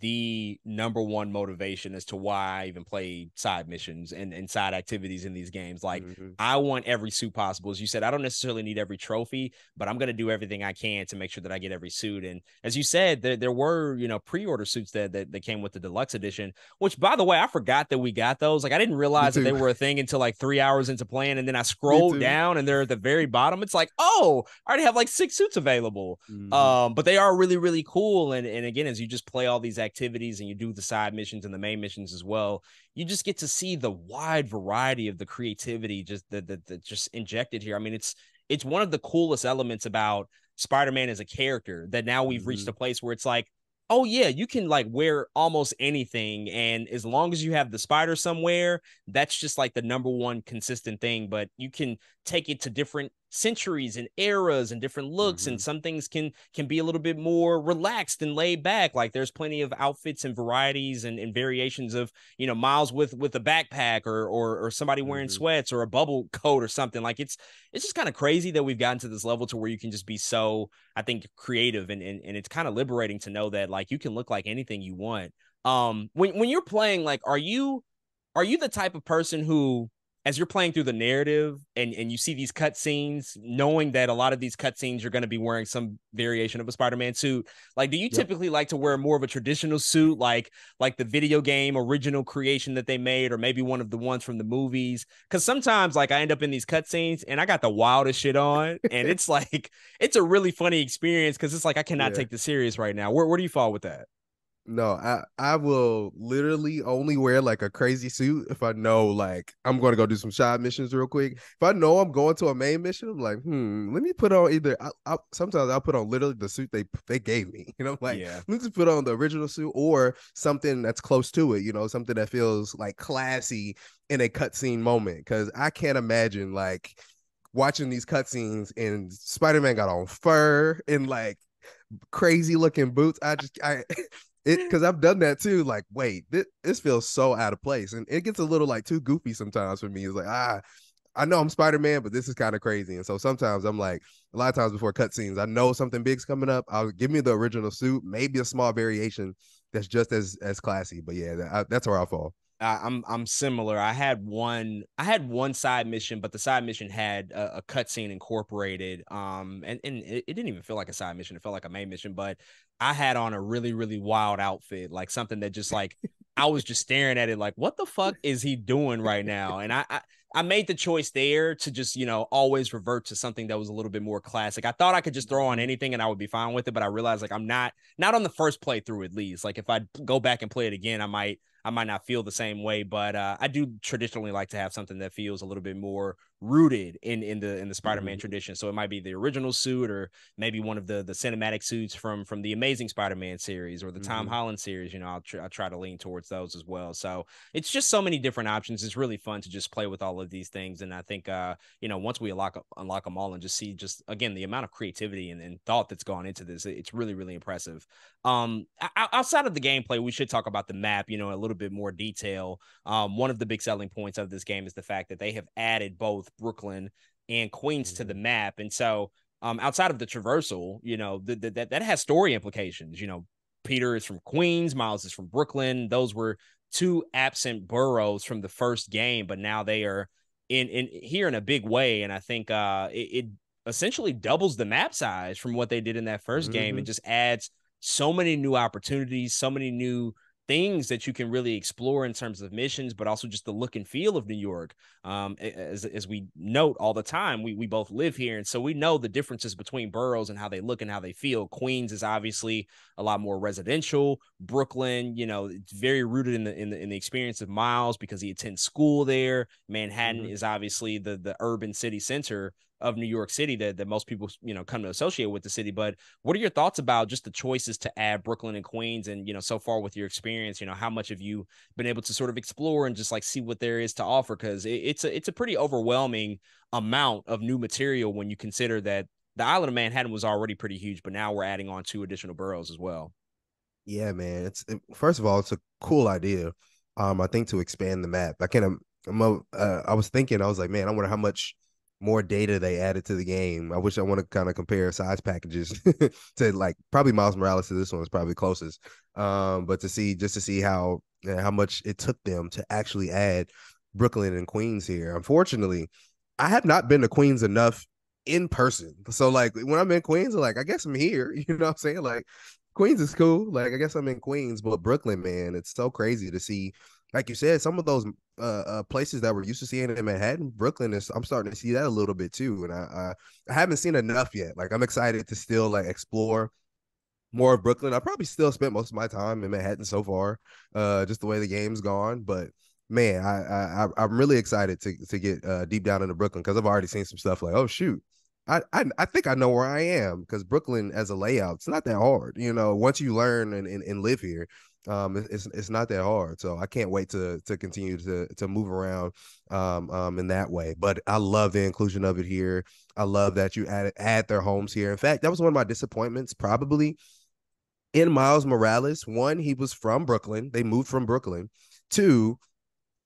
the number one motivation as to why I even play side missions and side activities in these games. Like, I want every suit possible. As you said, I don't necessarily need every trophy, but I'm going to do everything I can to make sure that I get every suit. And as you said, there were, pre-order suits that came with the deluxe edition, which, by the way, I forgot that we got those. Like, I didn't realize that they were a thing until like 3 hours into playing. And then I scrolled down and they're at the very bottom. It's like, oh, I already have like 6 suits available. But they are really, really cool. And again, as you just play all these activities and you do the side missions and the main missions as well, you just get to see the wide variety of the creativity just that just injected here. I mean, it's one of the coolest elements about Spider-Man as a character, that now we've reached a place where it's like, oh yeah, you can like wear almost anything, and as long as you have the spider somewhere, that's just like the number one consistent thing. But you can take it to different centuries and eras and different looks, and some things can be a little bit more relaxed and laid back. Like there's plenty of outfits and varieties and variations of, Miles with a backpack or somebody wearing sweats or a bubble coat or something. Like it's just kind of crazy that we've gotten to this level to where you can just be so, I think, creative, and it's kind of liberating to know that like you can look like anything you want. When you're playing, like, are you the type of person who, as you're playing through the narrative and you see these cutscenes, knowing that a lot of these cutscenes you're going to be wearing some variation of a Spider-Man suit, like, do you typically like to wear more of a traditional suit, like the video game original creation that they made, or maybe one of the ones from the movies? Because sometimes, like, I end up in these cutscenes and I got the wildest shit on, and it's like, it's a really funny experience because it's like I cannot take this serious right now. Where do you fall with that? No, I will literally only wear like a crazy suit if I know like I'm going to go do some side missions real quick. If I know I'm going to a main mission, I'm like, let me put on either. Sometimes I'll put on literally the suit they gave me. Like, let me just put on the original suit or something that's close to it. Something that feels like classy in a cutscene moment. Because I can't imagine like watching these cutscenes and Spider-Man got on fur and like crazy looking boots. Because I've done that too. Like, wait, this feels so out of place, and it gets a little like too goofy sometimes for me. It's like, I know I'm Spider-Man, but this is kind of crazy. And so sometimes I'm like, a lot of times before cutscenes, I know something big's coming up. I'll give me the original suit, maybe a small variation that's just as classy. But yeah, that's where I fall. I'm similar. I had one side mission, but the side mission had a cutscene incorporated. And it didn't even feel like a side mission. It felt like a main mission, but I had on a really, really wild outfit, like something that just like, I was just staring at it like, what the fuck is he doing right now? And I made the choice there to just, always revert to something that was a little bit more classic. I thought I could just throw on anything and I would be fine with it, but I realized like I'm not on the first playthrough, at least. Like if I go back and play it again, I might not feel the same way, but I do traditionally like to have something that feels a little bit more rooted in the Spider-Man tradition. So it might be the original suit, or maybe one of the cinematic suits from the Amazing Spider-Man series or the Tom Holland series. I'll try to lean towards those as well. So it's just so many different options. It's really fun to just play with all of these things, and I think once we unlock them all and just see again the amount of creativity and thought that's gone into this, it's really, really impressive. Outside of the gameplay, we should talk about the map, a little bit more detail. One of the big selling points of this game is the fact that they have added both Brooklyn and Queens to the map. And so outside of the traversal, that has story implications. Peter is from Queens, Miles is from Brooklyn. Those were two absent boroughs from the first game, but now they are in here in a big way. And I think it essentially doubles the map size from what they did in that first game, and just adds so many new opportunities, so many new things that you can really explore in terms of missions, but also just the look and feel of New York. As we note all the time, we both live here, and so we know the differences between boroughs and how they look and how they feel. Queens is obviously a lot more residential. Brooklyn, it's very rooted in the experience of Miles because he attends school there. Manhattan is obviously the urban city center of New York City that most people come to associate with the city. But what are your thoughts about just the choices to add Brooklyn and Queens, and so far with your experience, how much have you been able to sort of explore and just like see what there is to offer? Because it's a pretty overwhelming amount of new material when you consider that the island of Manhattan was already pretty huge, but now we're adding on 2 additional boroughs as well. Yeah, man. First of all, it's a cool idea. I think to expand the map. I was thinking, I was like, man, I wonder how much more data they added to the game. I want to kind of compare size packages to like probably Miles Morales to this one is probably closest. But to see how much it took them to actually add Brooklyn and Queens here. Unfortunately, I have not been to Queens enough in person. So like when I'm in Queens, I'm like, I guess I'm here. You know what I'm saying? Like Queens is cool. Like I guess I'm in Queens, but Brooklyn, man, it's so crazy to see. Like you said, some of those places that we're used to seeing in Manhattan, Brooklyn is. I'm starting to see that a little bit too, and I haven't seen enough yet. Like I'm excited to still like explore more of Brooklyn. I probably still spent most of my time in Manhattan so far, just the way the game's gone. But man, I'm really excited to get deep down into Brooklyn because I've already seen some stuff like, oh shoot, I think I know where I am because Brooklyn as a layout, it's not that hard. Once you learn and live here, it's not that hard. So I can't wait to continue to move around in that way. But I love the inclusion of it here. I love that you add their homes here. In fact, that was one of my disappointments probably in Miles Morales. One, he was from Brooklyn. They moved from Brooklyn. Two,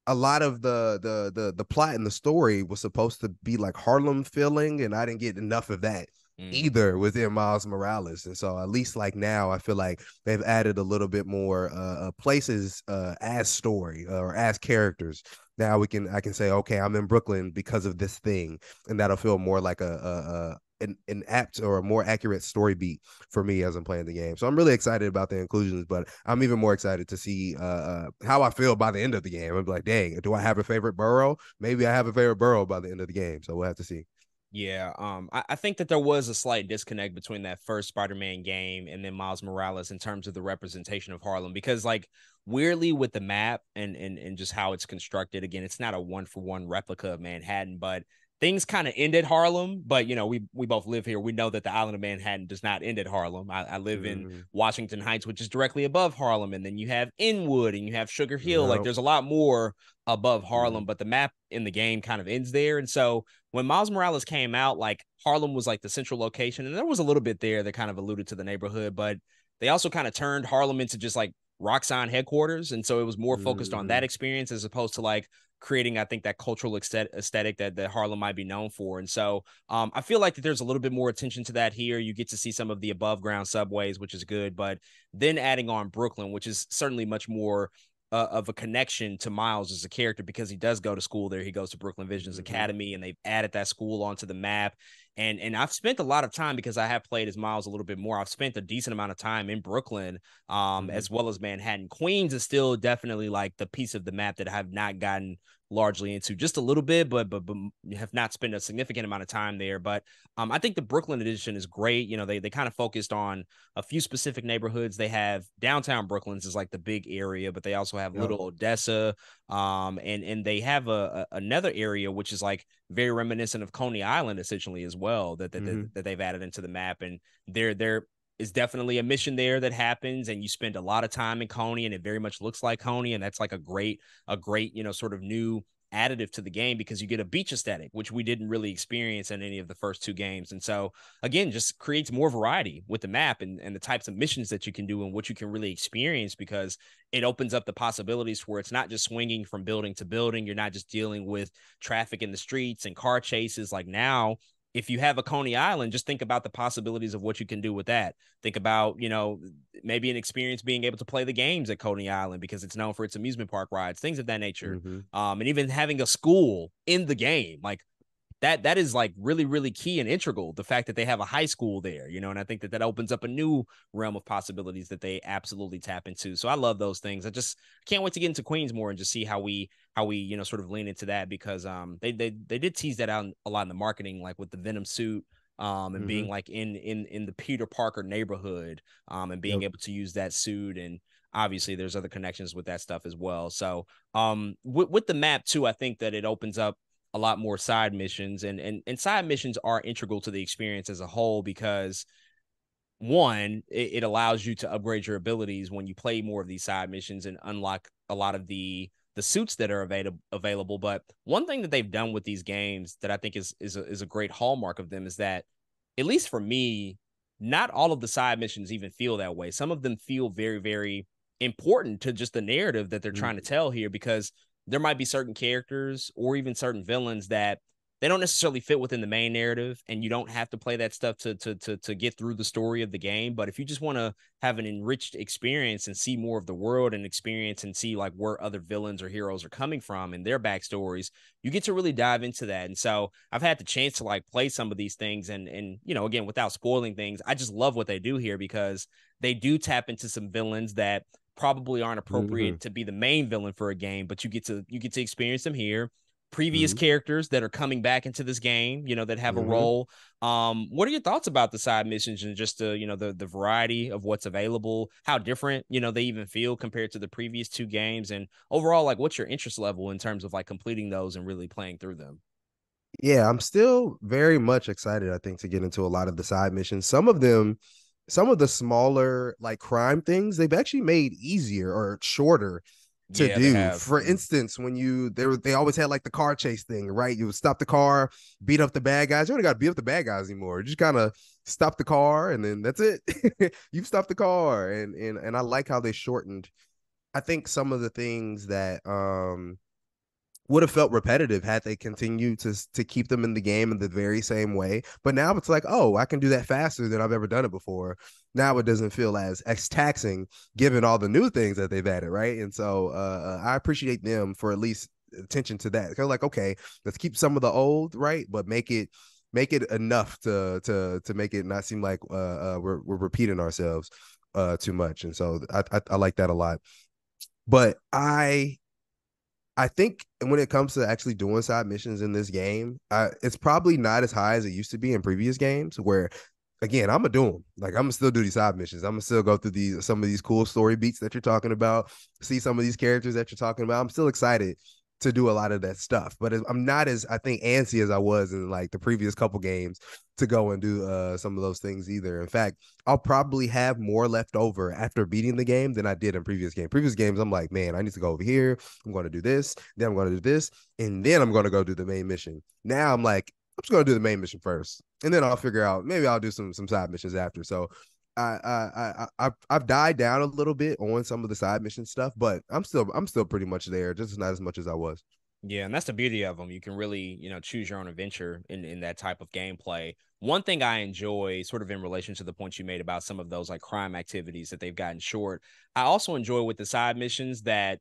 a lot of the plot and the story was supposed to be like Harlem feeling, and I didn't get enough of that either within Miles Morales. And so at least like now I feel like they've added a little bit more places as story or as characters. Now I can say, okay, I'm in Brooklyn because of this thing, and that'll feel more like an apt or a more accurate story beat for me as I'm playing the game. So I'm really excited about the inclusions, but I'm even more excited to see how I feel by the end of the game. I'm like, dang, do I have a favorite borough? Maybe I have a favorite borough by the end of the game. So we'll have to see. Yeah, I think that there was a slight disconnect between that first Spider-Man game and then Miles Morales in terms of the representation of Harlem, because like weirdly with the map and just how it's constructed, again, it's not a 1-for-1 replica of Manhattan, but things kind of end at Harlem. But we both live here. We know that the island of Manhattan does not end at Harlem. I live in Washington Heights, which is directly above Harlem, and then you have Inwood and you have Sugar Hill. Like there's a lot more above Harlem, but the map in the game kind of ends there. And so when Miles Morales came out, like Harlem was like the central location, and there was a little bit there that kind of alluded to the neighborhood, but they also kind of turned Harlem into just like Roxxon headquarters. And so it was more focused on that experience as opposed to like creating, I think, that cultural aesthetic that Harlem might be known for. And so I feel like that there's a little bit more attention to that here. You get to see some of the above ground subways, which is good, but then adding on Brooklyn, which is certainly much more of a connection to Miles as a character because he does go to school there. He goes to Brooklyn Visions Academy, and they've added that school onto the map. And I've spent a lot of time because I have played as Miles a little bit more. I've spent a decent amount of time in Brooklyn, as well as Manhattan. Queens is still definitely like the piece of the map that I have not gotten largely into, just a little bit, but have not spent a significant amount of time there. But I think the Brooklyn edition is great. They kind of focused on a few specific neighborhoods. They have downtown Brooklyn's is like the big area, but they also have Little Odessa, and they have another area which is like very reminiscent of Coney Island essentially as well that they've added into the map. And there is definitely a mission there that happens, and you spend a lot of time in Coney, and it very much looks like Coney, and that's like a great sort of new additive to the game because you get a beach aesthetic, which we didn't really experience in any of the first 2 games. And so again, just creates more variety with the map and the types of missions that you can do and what you can really experience, because it opens up the possibilities where it's not just swinging from building to building. You're not just dealing with traffic in the streets and car chases. Like now, if you have a Coney Island, just think about the possibilities of what you can do with that. Think about, maybe an experience being able to play the games at Coney Island because it's known for its amusement park rides, things of that nature. And even having a school in the game, like that is like really, really key and integral. The fact that they have a high school there, and I think that opens up a new realm of possibilities that they absolutely tap into. So I love those things. I just can't wait to get into Queens more and just see how we sort of lean into that, because they did tease that out a lot in the marketing, like with the Venom suit. And being like in the Peter Parker neighborhood, and being able to use that suit, and obviously there's other connections with that stuff as well. So with the map too, I think that it opens up a lot more side missions, and side missions are integral to the experience as a whole, because one, it allows you to upgrade your abilities when you play more of these side missions and unlock a lot of the suits that are available. But one thing that they've done with these games that I think is a great hallmark of them is that, at least for me, not all of the side missions even feel that way. Some of them feel very, very important to just the narrative that they're trying to tell here, because there might be certain characters or even certain villains that they don't necessarily fit within the main narrative, and you don't have to play that stuff to get through the story of the game. But if you just want to have an enriched experience and see more of the world and experience and see like where other villains or heroes are coming from and their backstories, you get to really dive into that. And so I've had the chance to like play some of these things, and again, without spoiling things, I just love what they do here, because they do tap into some villains that probably aren't appropriate to be the main villain for a game, but you get to experience them here. Previous characters that are coming back into this game, that have a role. What are your thoughts about the side missions and just the variety of what's available, how different, they even feel compared to the previous two games, and overall, like, what's your interest level in terms of like completing those and really playing through them? Yeah, I'm still very much excited, I think, to get into a lot of the side missions. Some of the smaller like crime things, they've actually made easier or shorter to Yeah, they do. have. For instance, when they always had like the car chase thing, right? You would stop the car, beat up the bad guys. You don't got to beat up the bad guys anymore. You just kind of stop the car, and then that's it. You've stopped the car, and I like how they shortened. I think some of the things that would have felt repetitive had they continued to keep them in the game in the very same way. But now it's like, oh, I can do that faster than I've ever done it before. Now it doesn't feel as taxing given all the new things that they've added, right? And so I appreciate them for at least attention to that. They're like, okay, let's keep some of the old, right, but make it enough to make it not seem like we're repeating ourselves too much. And so I like that a lot. But I think when it comes to actually doing side missions in this game, it's probably not as high as it used to be in previous games. Where, again, I'm gonna do them. Like, I'm gonna still do these side missions. I'm gonna still go through some of these cool story beats that you're talking about. See some of these characters that you're talking about. I'm still excited to do a lot of that stuff, but I'm not as, I think, antsy as I was in like the previous couple games to go and do some of those things either. In fact, I'll probably have more left over after beating the game than I did in previous games. Previous games, I'm like, man, I need to go over here. I'm going to do this. Then I'm going to do this. And then I'm going to go do the main mission. Now I'm like, I'm just going to do the main mission first. And then I'll figure out, maybe I'll do some side missions after. So I've died down a little bit on some of the side mission stuff, but I'm still pretty much there, just not as much as I was. Yeah, and that's the beauty of them. You can really, choose your own adventure in that type of gameplay. One thing I enjoy, sort of in relation to the points you made about some of those like crime activities that they've gotten short, I also enjoy with the side missions that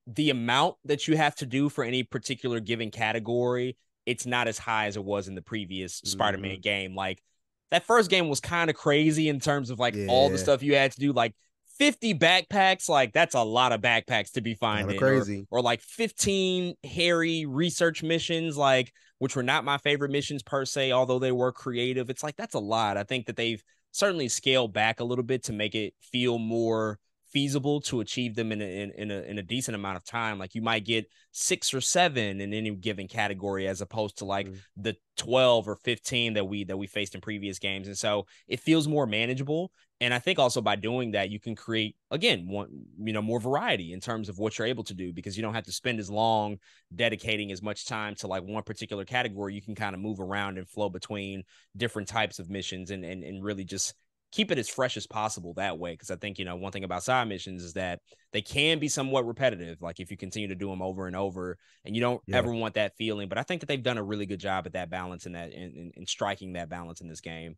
the amount that you have to do for any particular given category, it's not as high as it was in the previous Spider-Man game. Like, that first game was kind of crazy in terms of like all the Yeah, stuff you had to do, like 50 backpacks, like that's a lot of backpacks to be kind of finding, crazy. or like 15 hairy research missions, like, which were not my favorite missions per se, although they were creative. It's like, that's a lot. I think that they've certainly scaled back a little bit to make it feel more feasible to achieve them in a decent amount of time. Like, you might get 6 or 7 in any given category, as opposed to like the 12 or 15 that we faced in previous games. And so it feels more manageable. And I think also by doing that, you can create, again, more variety in terms of what you're able to do, because you don't have to spend as long dedicating as much time to like one particular category. You can kind of move around and flow between different types of missions, and really just keep it as fresh as possible that way. Because I think, one thing about side missions is that they can be somewhat repetitive, like if you continue to do them over and over, and you don't Yeah. ever want that feeling. But I think that they've done a really good job at that balance, and that in striking that balance in this game.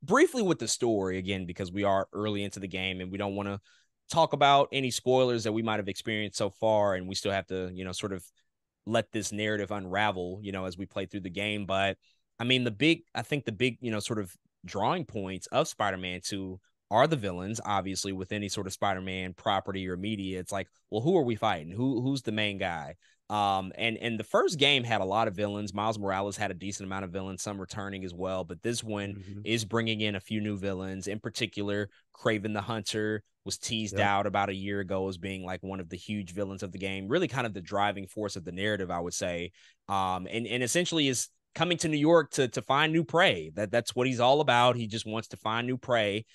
Briefly with the story, again, because we are early into the game and we don't want to talk about any spoilers that we might have experienced so far, and we still have to, sort of let this narrative unravel, you know, as we play through the game. But I mean, I think the big, you know, sort of drawing points of Spider-Man 2 are the villains. Obviously, with any sort of Spider-Man property or media, it's like, well, who are we fighting? Who's the main guy? And the first game had a lot of villains. Miles Morales had a decent amount of villains, some returning as well. But this one is bringing in a few new villains. In particular, Kraven the Hunter was teased out about a year ago as being like one of the huge villains of the game, really kind of the driving force of the narrative, I would say. And essentially is coming to New York to find new prey. That's what he's all about. He just wants to find new prey.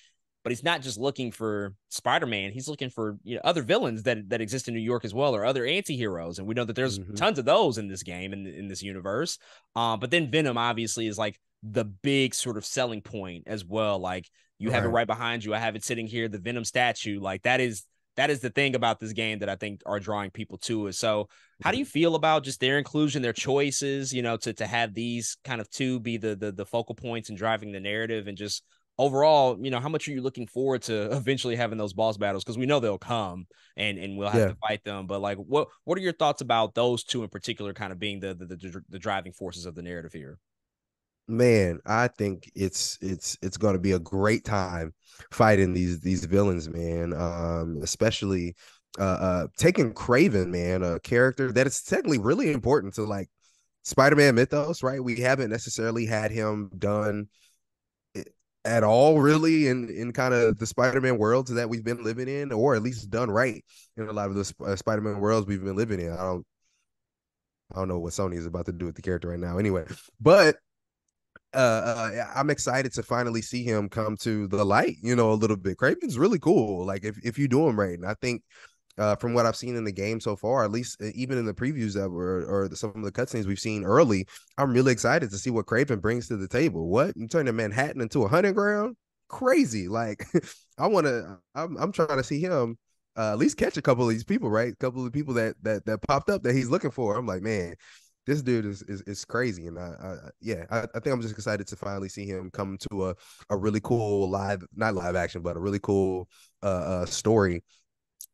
But he's not just looking for Spider-Man. He's looking for, you know, other villains that exist in New York as well, or other anti-heroes. And we know that there's tons of those in this game, in this universe. But then Venom obviously is like the big sort of selling point as well. Like you have it right behind you. I have it sitting here, the Venom statue. Like that is the thing about this game that I think are drawing people to it. So how do you feel about just their inclusion, their choices, you know, to have these kind of two be the focal points and driving the narrative, and just overall, you know, how much are you looking forward to eventually having those boss battles? Because we know they'll come and we'll have to fight them. But like, what are your thoughts about those two in particular, kind of being the driving forces of the narrative here? Man, I think it's going to be a great time fighting these villains, man. Especially taking Kraven, man, a character that is technically really important to like Spider-Man mythos, right? We haven't necessarily had him done at all really in kind of the Spider-Man worlds that we've been living in, or at least done right in a lot of the Spider-Man worlds we've been living in. I don't know what Sony is about to do with the character right now anyway, but I'm excited to finally see him come to the light, you know, a little bit. Kraven's really cool, like if you do him right. And I think from what I've seen in the game so far, at least even in the previews that were, or some of the cutscenes we've seen early, I'm really excited to see what Kraven brings to the table. What, you turning Manhattan into a hunting ground? Crazy. Like I'm trying to see him at least catch a couple of these people, right? A couple of people that popped up that he's looking for. I'm like, man, this dude is crazy. And I think I'm just excited to finally see him come to a really cool not live action, but a really cool story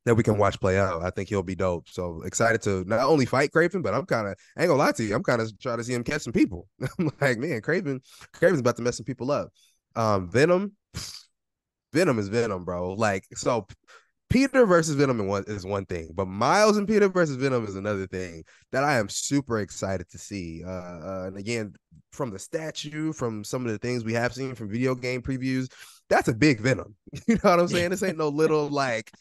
that we can watch play out. I think he'll be dope. So excited to not only fight Kraven, but I ain't gonna lie to you, I'm kind of trying to see him catch some people. I'm like, man, Kraven's about to mess some people up. Venom is Venom, bro. Like, so Peter versus Venom is one thing, but Miles and Peter versus Venom is another thing that I am super excited to see. And again, from the statue, from some of the things we have seen from video game previews, that's a big Venom. You know what I'm saying? This ain't no little like,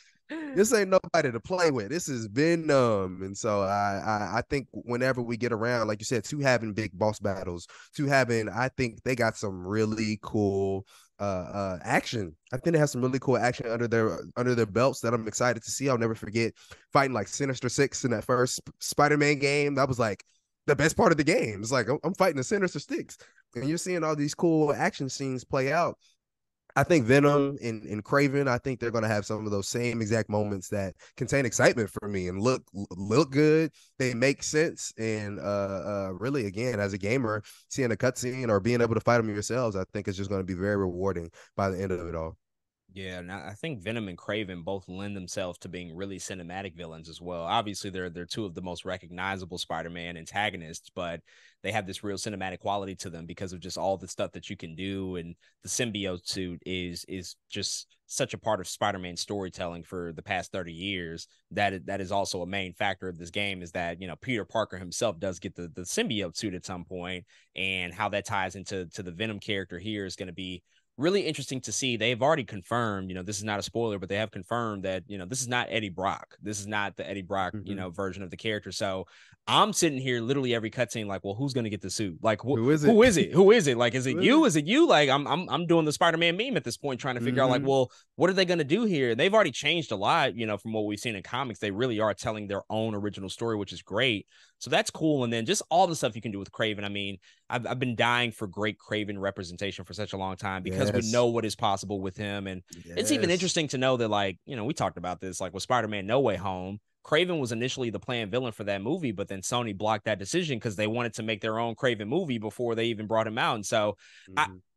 this ain't nobody to play with. This is Venom. And so I think whenever we get around, like you said, to having big boss battles, I think they got some really cool action. I think they have some really cool action under their belts that I'm excited to see. I'll never forget fighting like Sinister Six in that first Spider-Man game. That was like the best part of the game. It's like I'm fighting the Sinister Six, and you're seeing all these cool action scenes play out. I think Venom and Kraven, I think they're going to have some of those same exact moments that contain excitement for me and look good. They make sense. And really, again, as a gamer, seeing a cutscene or being able to fight them yourselves, I think it's just going to be very rewarding by the end of it all. Yeah, and I think Venom and Kraven both lend themselves to being really cinematic villains as well. Obviously, they're two of the most recognizable Spider-Man antagonists, but they have this real cinematic quality to them because of just all the stuff that you can do. And the symbiote suit is just such a part of Spider-Man storytelling for the past 30 years. That is also a main factor of this game, is that, you know, Peter Parker himself does get the symbiote suit at some point, and how that ties into the Venom character here is going to be really interesting to see. They've already confirmed, you know, this is not a spoiler, but they have confirmed that, you know, this is not Eddie Brock. This is not the Eddie Brock, you know, version of the character. So I'm sitting here literally every cutscene like, well, who's going to get the suit? Like, who is it? Who is it? Like, is it you? Is it you? Like, I'm doing the Spider-Man meme at this point, trying to figure out like, well, what are they going to do here? They've already changed a lot, you know, from what we've seen in comics. They really are telling their own original story, which is great. So that's cool. And then just all the stuff you can do with Kraven. I mean, I've been dying for great Kraven representation for such a long time, because we know what is possible with him. And it's even interesting to know that, like, you know, we talked about this, like with Spider-Man No Way Home, Craven was initially the planned villain for that movie, but then Sony blocked that decision because they wanted to make their own Craven movie before they even brought him out. And so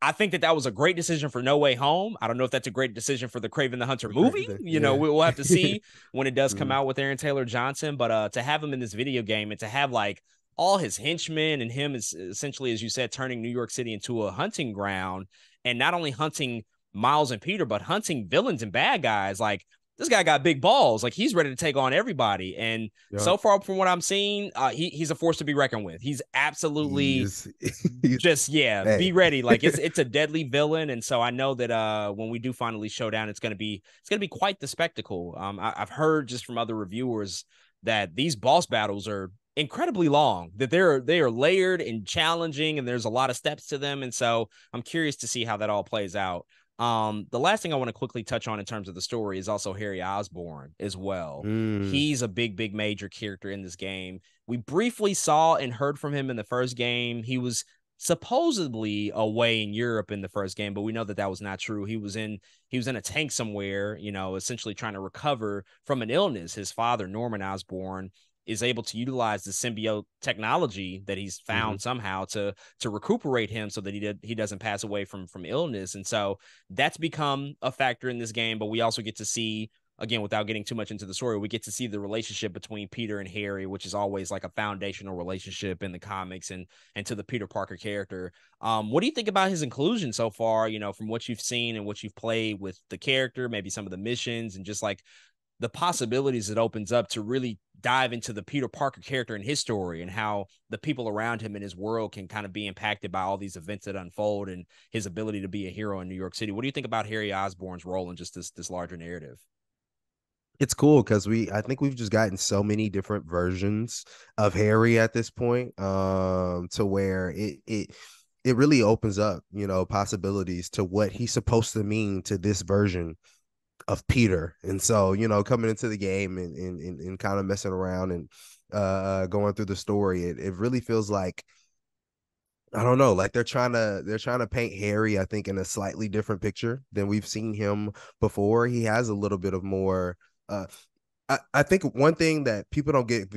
I think that was a great decision for No Way Home. I don't know if that's a great decision for the Craven the Hunter movie. We'll have to see when it does come out with Aaron Taylor Johnson. But to have him in this video game and to have like all his henchmen and him is essentially, as you said, turning New York City into a hunting ground, and not only hunting Miles and Peter, but hunting villains and bad guys. Like, this guy got big balls. Like, he's ready to take on everybody. And so far from what I'm seeing, he's a force to be reckoned with. He's absolutely just, be ready. Like, it's a deadly villain. And so I know that when we do finally show down, it's going to be quite the spectacle. I've heard just from other reviewers that these boss battles are incredibly long, that they are layered and challenging, and there's a lot of steps to them. And so I'm curious to see how that all plays out. The last thing I want to quickly touch on in terms of the story is also Harry Osborn as well. He's a big major character in this game. We briefly saw and heard from him in the first game. He was supposedly away in Europe in the first game, but we know that was not true. He was in a tank somewhere, essentially trying to recover from an illness. His father, Norman Osborn, is able to utilize the symbiote technology that he's found somehow to recuperate him so that he doesn't pass away from illness. And so that's become a factor in this game. But we also get to see, again, without getting too much into the story, we get to see the relationship between Peter and Harry, which is always like a foundational relationship in the comics and to the Peter Parker character. What do you think about his inclusion so far, from what you've seen and what you've played with the character, maybe some of the missions and just like the possibilities it opens up to really dive into the Peter Parker character and his story and how the people around him in his world can kind of be impacted by all these events that unfold and his ability to be a hero in New York City? What do you think about Harry Osborn's role in just this larger narrative? It's cool because I think we've just gotten so many different versions of Harry at this point, to where it really opens up, possibilities to what he's supposed to mean to this version of Peter. And so, coming into the game and kind of messing around and going through the story, it really feels like, I don't know, like they're trying to paint Harry, I think, in a slightly different picture than we've seen him before. He has a little bit of more I think one thing that people don't get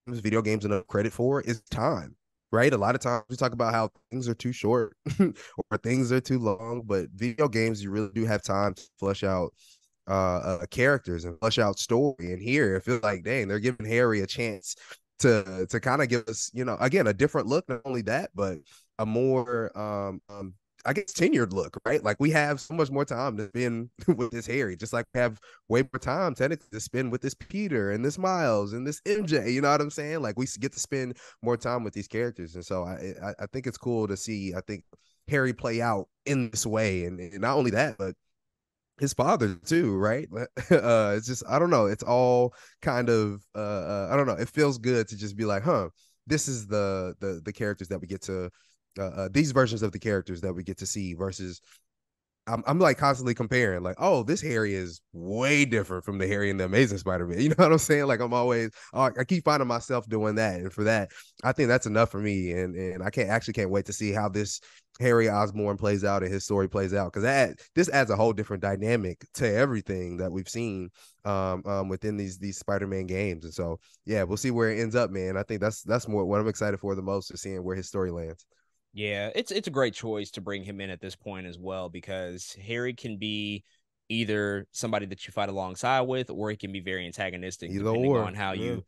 video games enough credit for is time. Right. A lot of times we talk about how things are too short or things are too long, but video games, you really do have time to flesh out characters and flesh out story. And here it feels like, dang, they're giving Harry a chance to kind of give us, again, a different look. Not only that, but a more I guess tenured look, right? Like, we have so much more time to spend with this Harry, just like we have way more time technically to spend with this Peter and this Miles and this MJ. You know what I'm saying? Like, we get to spend more time with these characters. And so I think it's cool to see, I think, Harry play out in this way. And not only that, but his father too, right? It's just, I don't know. It's all kind of, I don't know. It feels good to just be like, this is the characters that we get to, these versions of the characters that we get to see versus I'm like constantly comparing, like, oh, this Harry is way different from the Harry in the Amazing Spider-Man. You know what I'm saying? Like, I'm always, I keep finding myself doing that. And for that, I think that's enough for me. And I can't wait to see how this Harry Osborn plays out and his story plays out. Because this adds a whole different dynamic to everything that we've seen within these Spider-Man games. And so, yeah, we'll see where it ends up, man. I think that's more what I'm excited for the most, is seeing where his story lands. Yeah, it's a great choice to bring him in at this point as well, because Harry can be either somebody that you fight alongside with, or he can be very antagonistic, depending on how you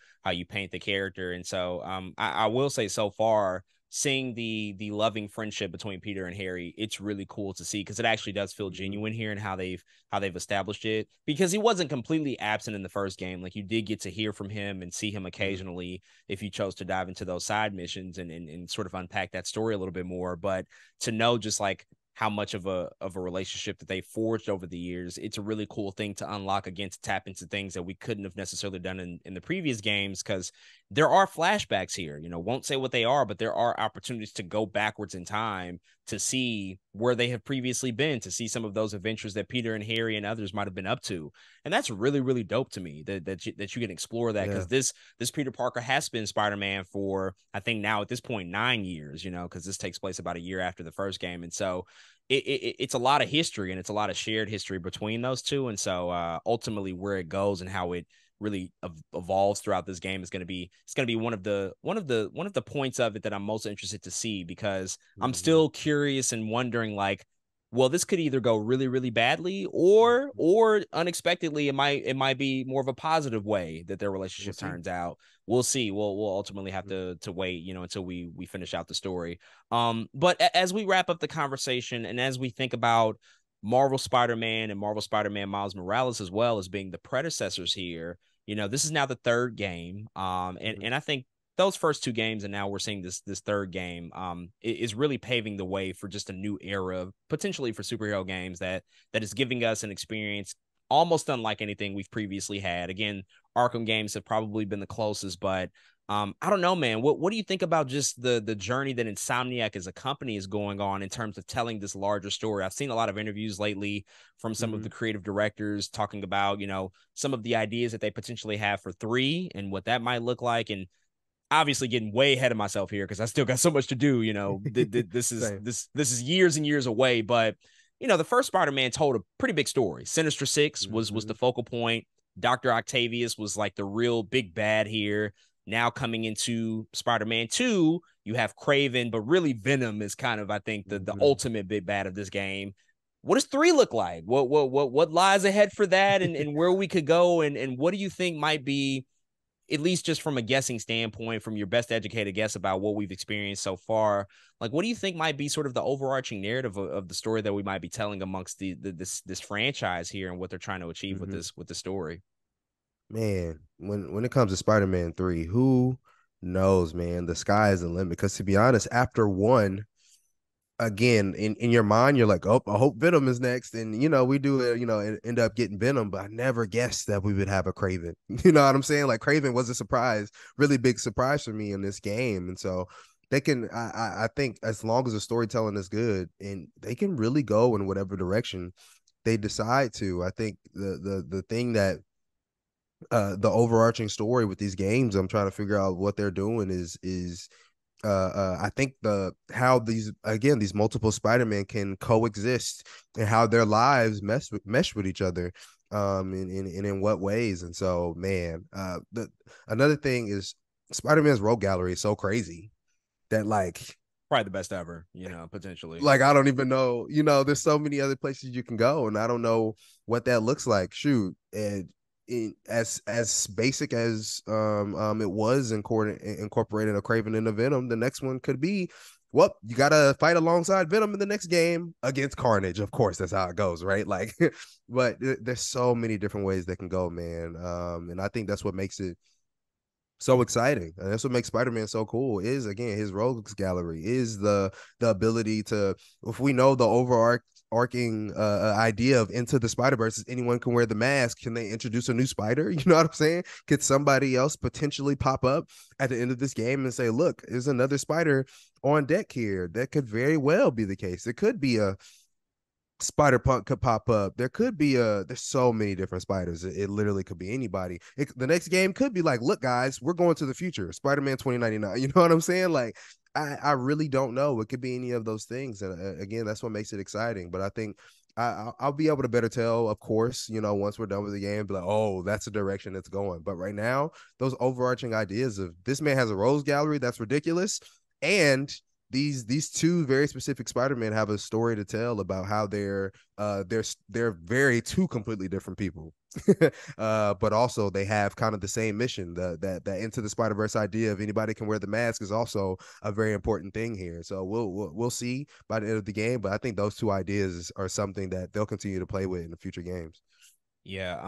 paint the character. And so I will say, so far, seeing the loving friendship between Peter and Harry, it's really cool to see, because it actually does feel genuine here and how they've established it, because he wasn't completely absent in the first game. Like, you did get to hear from him and see him occasionally if you chose to dive into those side missions and sort of unpack that story a little bit more. But to know just like how much of a relationship that they forged over the years, it's a really cool thing to unlock, again, to tap into things that we couldn't have necessarily done in the previous games, because there are flashbacks here. Won't say what they are, but there are opportunities to go backwards in time to see where they have previously been, to see some of those adventures that Peter and Harry and others might have been up to. And that's really, really dope to me that you can explore that, because this Peter Parker has been Spider-Man for, I think now at this point, 9 years, because this takes place about a year after the first game. And so it's a lot of history, and it's a lot of shared history between those two. And so ultimately where it goes and how it evolves throughout this game is going to be one of the points of it that I'm most interested to see, because I'm still curious and wondering, like, well, this could either go really, really badly, or unexpectedly it might be more of a positive way that their relationship turns out. We'll see. We'll ultimately have to wait, until we finish out the story. But as we wrap up the conversation, and as we think about Marvel Spider-Man and Marvel Spider-Man Miles Morales as well as being the predecessors here, this is now the third game. And I think those first two games, and now we're seeing this third game, is really paving the way for just a new era, potentially for superhero games that is giving us an experience almost unlike anything we've previously had. Again, Arkham games have probably been the closest, but I don't know, man. What do you think about just the journey that Insomniac as a company is going on in terms of telling this larger story? I've seen a lot of interviews lately from some of the creative directors talking about, some of the ideas that they potentially have for 3 and what that might look like. And obviously getting way ahead of myself here because I still got so much to do. This is years and years away, but the first Spider-Man told a pretty big story. Sinister Six was the focal point. Dr. Octavius was like the real big bad here. Now coming into Spider-Man 2, you have Kraven, but really Venom is kind of, I think, the ultimate big bad of this game. What does 3 look like? What lies ahead for that, and where we could go, and what do you think might be, at least just from a guessing standpoint, from your best educated guess about what we've experienced so far, like, what do you think might be sort of the overarching narrative of the story that we might be telling amongst this franchise here, and what they're trying to achieve with the story? Man, when it comes to Spider-Man 3, who knows, man? The sky is the limit. Because to be honest, after 1, again, in your mind, you're like, oh, I hope Venom is next. And, we do, end up getting Venom, but I never guessed that we would have a Kraven. You know what I'm saying? Like, Kraven was a surprise, really big surprise for me in this game. And so they can, I think, as long as the storytelling is good, and they can really go in whatever direction they decide to. I think the thing that, the overarching story with these games, I'm trying to figure out what they're doing is I think how these multiple Spider-Man can coexist, and how their lives mesh with each other, and in what ways. And so, man, another thing is Spider-Man's rogue gallery is so crazy that, like, Probably the best ever, potentially. like, I don't even know, there's so many other places you can go, and I don't know what that looks like. Shoot, and as basic as it was incorporating a Kraven into Venom, the next one could be, well, you gotta fight alongside Venom in the next game against Carnage. Of course, that's how it goes, right? Like, but there's so many different ways that can go, man. And I think that's what makes it so exciting, and that's what makes Spider-Man so cool. Is, again, his rogues gallery, is the ability to, if we know the overarching idea of Into the Spider-Verse is anyone can wear the mask, can they introduce a new spider? You know what I'm saying? Could somebody else potentially pop up at the end of this game and say, look, there's another spider on deck here? That could very well be the case. It could be a Spider-Punk could pop up. There could be there's so many different spiders. It literally could be anybody. The next game could be like, look, guys, we're going to the future. Spider-Man 2099. You know what I'm saying? Like, I really don't know. It could be any of those things. And again, that's what makes it exciting. But I think I'll be able to better tell, of course, once we're done with the game, be like, oh, that's the direction it's going. But right now, those overarching ideas of this man has a rose gallery, that's ridiculous. And these two very specific Spider-Man have a story to tell about how they're very two completely different people. But also they have kind of the same mission. That Into the Spider-Verse idea of anybody can wear the mask is also a very important thing here. So we'll see by the end of the game, but I think those two ideas are something that they'll continue to play with in the future games. Yeah,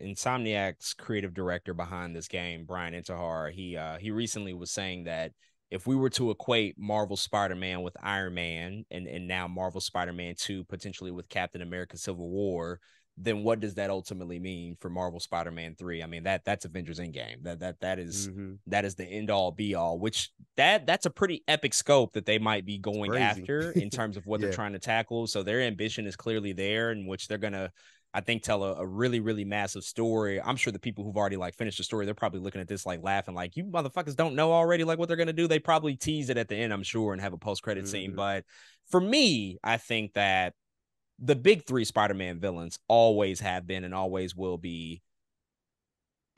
Insomniac's creative director behind this game, Brian Intihar, he recently was saying that if we were to equate Marvel Spider-Man with Iron Man, and now Marvel Spider-Man 2 potentially with Captain America Civil War, then what does that ultimately mean for Marvel Spider-Man 3? I mean, that's Avengers Endgame. That is the end all be all, which that's a pretty epic scope that they might be going after in terms of what they're trying to tackle. So their ambition is clearly there, in which they're gonna, I think, tell a really, really massive story. I'm sure the people who've already like finished the story, they're probably looking at this like laughing, like, you motherfuckers don't know already like what they're gonna do. They probably tease it at the end, I'm sure, and have a post-credit scene. But for me, I think that the big 3 Spider-Man villains always have been and always will be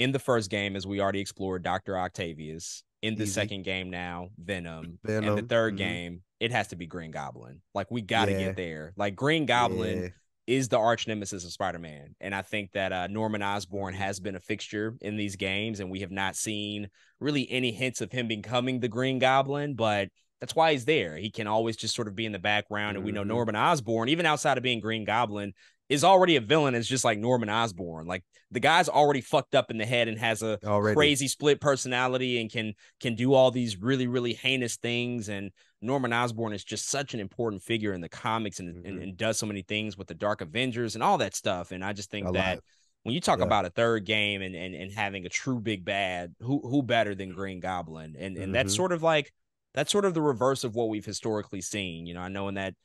In the first game, as we already explored, Dr. Octavius. In the Easy. second game now, Venom. And the Venom. third game, it has to be Green Goblin. Like, we got to Yeah. get there. Like, Green Goblin Yeah. is the arch nemesis of Spider-Man. And I think that Norman Osborn Mhm. has been a fixture in these games, and we have not seen really any hints of him becoming the Green Goblin, but that's why he's there. He can always just sort of be in the background. And we know Mhm. Norman Osborn, even outside of being Green Goblin, is already a villain. It's just like Norman Osborn. Like, the guy's already fucked up in the head and has a Already. crazy split personality and can do all these really, really heinous things. And Norman Osborn is just such an important figure in the comics, Mhm. and does so many things with the Dark Avengers and all that stuff. And I just think A that lot. when you talk Yeah. about a third game and having a true big bad, who better than Green Goblin? And Mhm. that's sort of the reverse of what we've historically seen. I know in that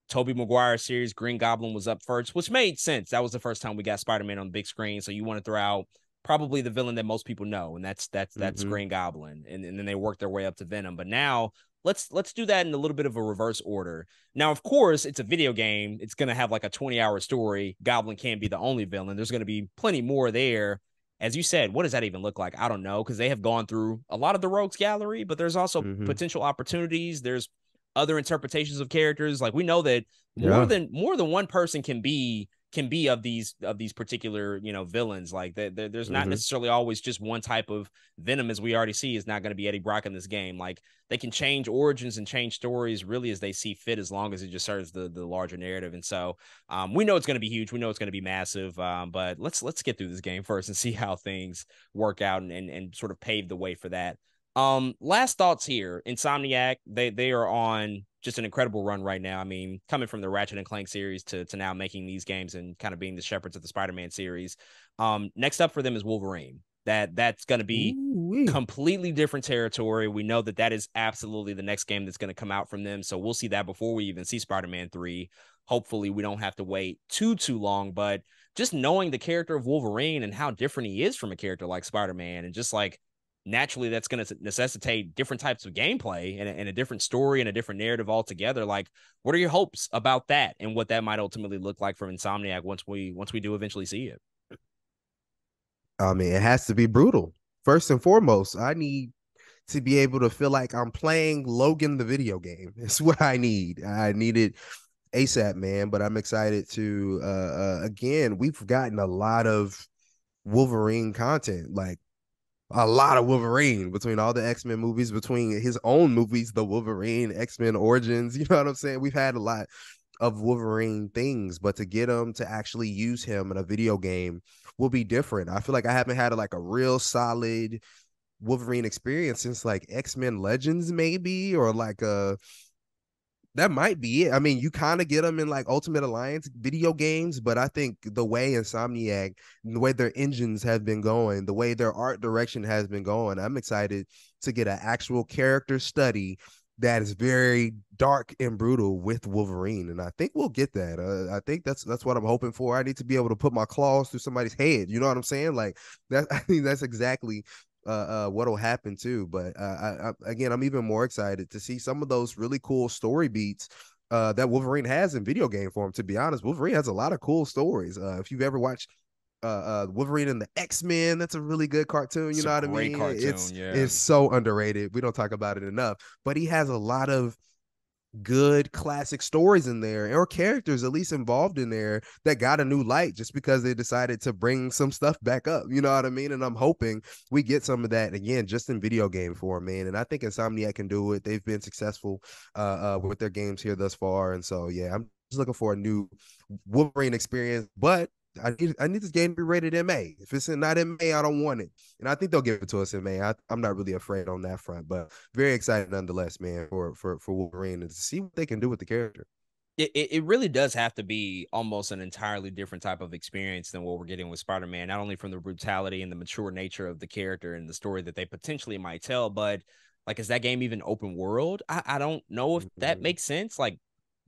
Tobey Maguire series, Green Goblin was up first, which made sense. That was the first time we got Spider-Man on the big screen. So you want to throw out probably the villain that most people know, and that's Mhm. Green Goblin. And then they work their way up to Venom. But now let's do that in a little bit of a reverse order. Now, of course, it's a video game. It's gonna have like a 20-hour story. Goblin can't be the only villain. There's gonna be plenty more there. As you said, what does that even look like? I don't know, because they have gone through a lot of the rogues gallery, but there's also Mhm. potential opportunities. There's other interpretations of characters. Like, we know that Yeah. more than one person can be of these particular villains. Like, there's not Mhm. necessarily always just one type of Venom, as we already see is not going to be Eddie Brock in this game. Like, they can change origins and change stories really as they see fit, as long as it just serves the larger narrative. And so we know it's going to be huge, we know it's going to be massive, but let's get through this game first and see how things work out, and sort of pave the way for that. Last thoughts here. Insomniac, they are on just an incredible run right now. I mean, coming from the Ratchet and Clank series to now making these games and kind of being the shepherds of the Spider-Man series. Next up for them is Wolverine. That's going to be Ooh-wee. completely different territory. We know that is absolutely the next game that's going to come out from them. So we'll see that before we even see Spider-Man 3. Hopefully we don't have to wait too long, but just knowing the character of Wolverine and how different he is from a character like Spider-Man, and just like naturally that's going to necessitate different types of gameplay and a different story and a different narrative altogether. Like, what are your hopes about that and what that might ultimately look like from Insomniac once we do eventually see it? I mean, it has to be brutal. First and foremost, I need to be able to feel like I'm playing Logan the video game. It's what I need. I need it ASAP, man. But I'm excited to again, we've gotten a lot of Wolverine content, like a lot of Wolverine between all the X-Men movies, between his own movies, the Wolverine, X-Men Origins. You know what I'm saying? We've had a lot of Wolverine things, but to get him to actually use him in a video game will be different. I feel like I haven't had like a real solid Wolverine experience since like X-Men Legends, maybe, or like that might be it. I mean, you kind of get them in like Ultimate Alliance video games, but I think the way Insomniac, the way their engines have been going, the way their art direction has been going, I'm excited to get an actual character study that is very dark and brutal with Wolverine, and I think we'll get that. I think that's what I'm hoping for. I need to be able to put my claws through somebody's head. You know what I'm saying? Like that. I think that's exactly what'll happen too. But again, I'm even more excited to see some of those really cool story beats that Wolverine has in video game form. To be honest, Wolverine has a lot of cool stories. If you've ever watched Wolverine and the X-Men, that's a really good cartoon. You It's a know what I great mean? cartoon, yeah. It's so underrated. We don't talk about it enough. But he has a lot of good classic stories in there, or characters at least involved in there, that got a new light just because they decided to bring some stuff back up. You know what I mean? And I'm hoping we get some of that again just in video game form, man. And I think Insomniac can do it. They've been successful with their games here thus far. And so yeah, I'm just looking for a new Wolverine experience. But I need this game to be rated MA. If it's not MA, I don't want it. And I think they'll give it to us in May. I'm not really afraid on that front, but very excited nonetheless, man, for Wolverine and to see what they can do with the character. It really does have to be almost an entirely different type of experience than what we're getting with Spider-Man, not only from the brutality and the mature nature of the character and the story that they potentially might tell, but like, is that game even open world? I don't know if that Mhm. makes sense. Like,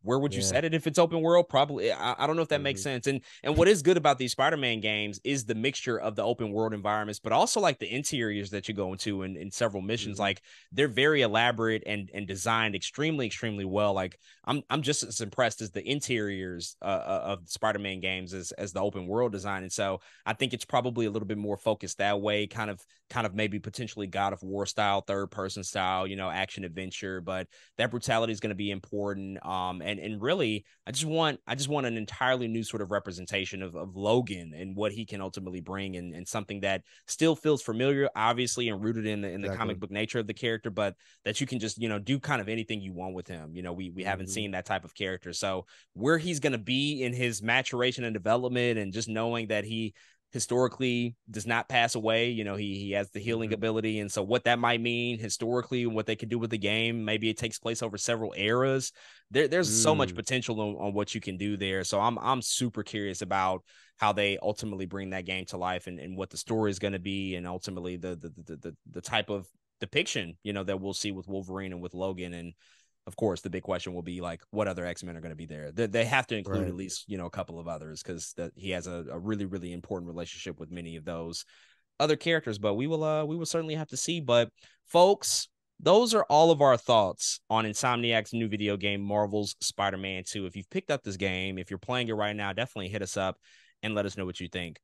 where would you Yeah. set it if it's open world? Probably. I don't know if that makes sense. And what is good about these Spider-Man games is the mixture of the open world environments, but also like the interiors that you go into in several missions. Like they're very elaborate and designed extremely well. Like I'm just as impressed as the interiors of Spider-Man games as the open world design. And so I think it's probably a little bit more focused that way, kind of maybe potentially God of War style, third person style, action adventure, but that brutality is going to be important. And really I just want an entirely new sort of representation of Logan and what he can ultimately bring, and something that still feels familiar, obviously, and rooted in the comic book nature of the character, but that you can just, do kind of anything you want with him. We haven't seen that type of character. So where he's going to be in his maturation and development, and just knowing that he historically does not pass away. He has the healing ability. And so what that might mean historically, and what they could do with the game, maybe it takes place over several eras. There's so much potential on what you can do there. So I'm super curious about how they ultimately bring that game to life, and what the story is going to be, and ultimately the type of depiction, that we'll see with Wolverine and with Logan. And of course, the big question will be like, what other X-Men are going to be there? They have to include at least, a couple of others, because he has a really, really important relationship with many of those other characters. But we will certainly have to see. But folks, those are all of our thoughts on Insomniac's new video game, Marvel's Spider-Man 2. If you've picked up this game, if you're playing it right now, definitely hit us up and let us know what you think.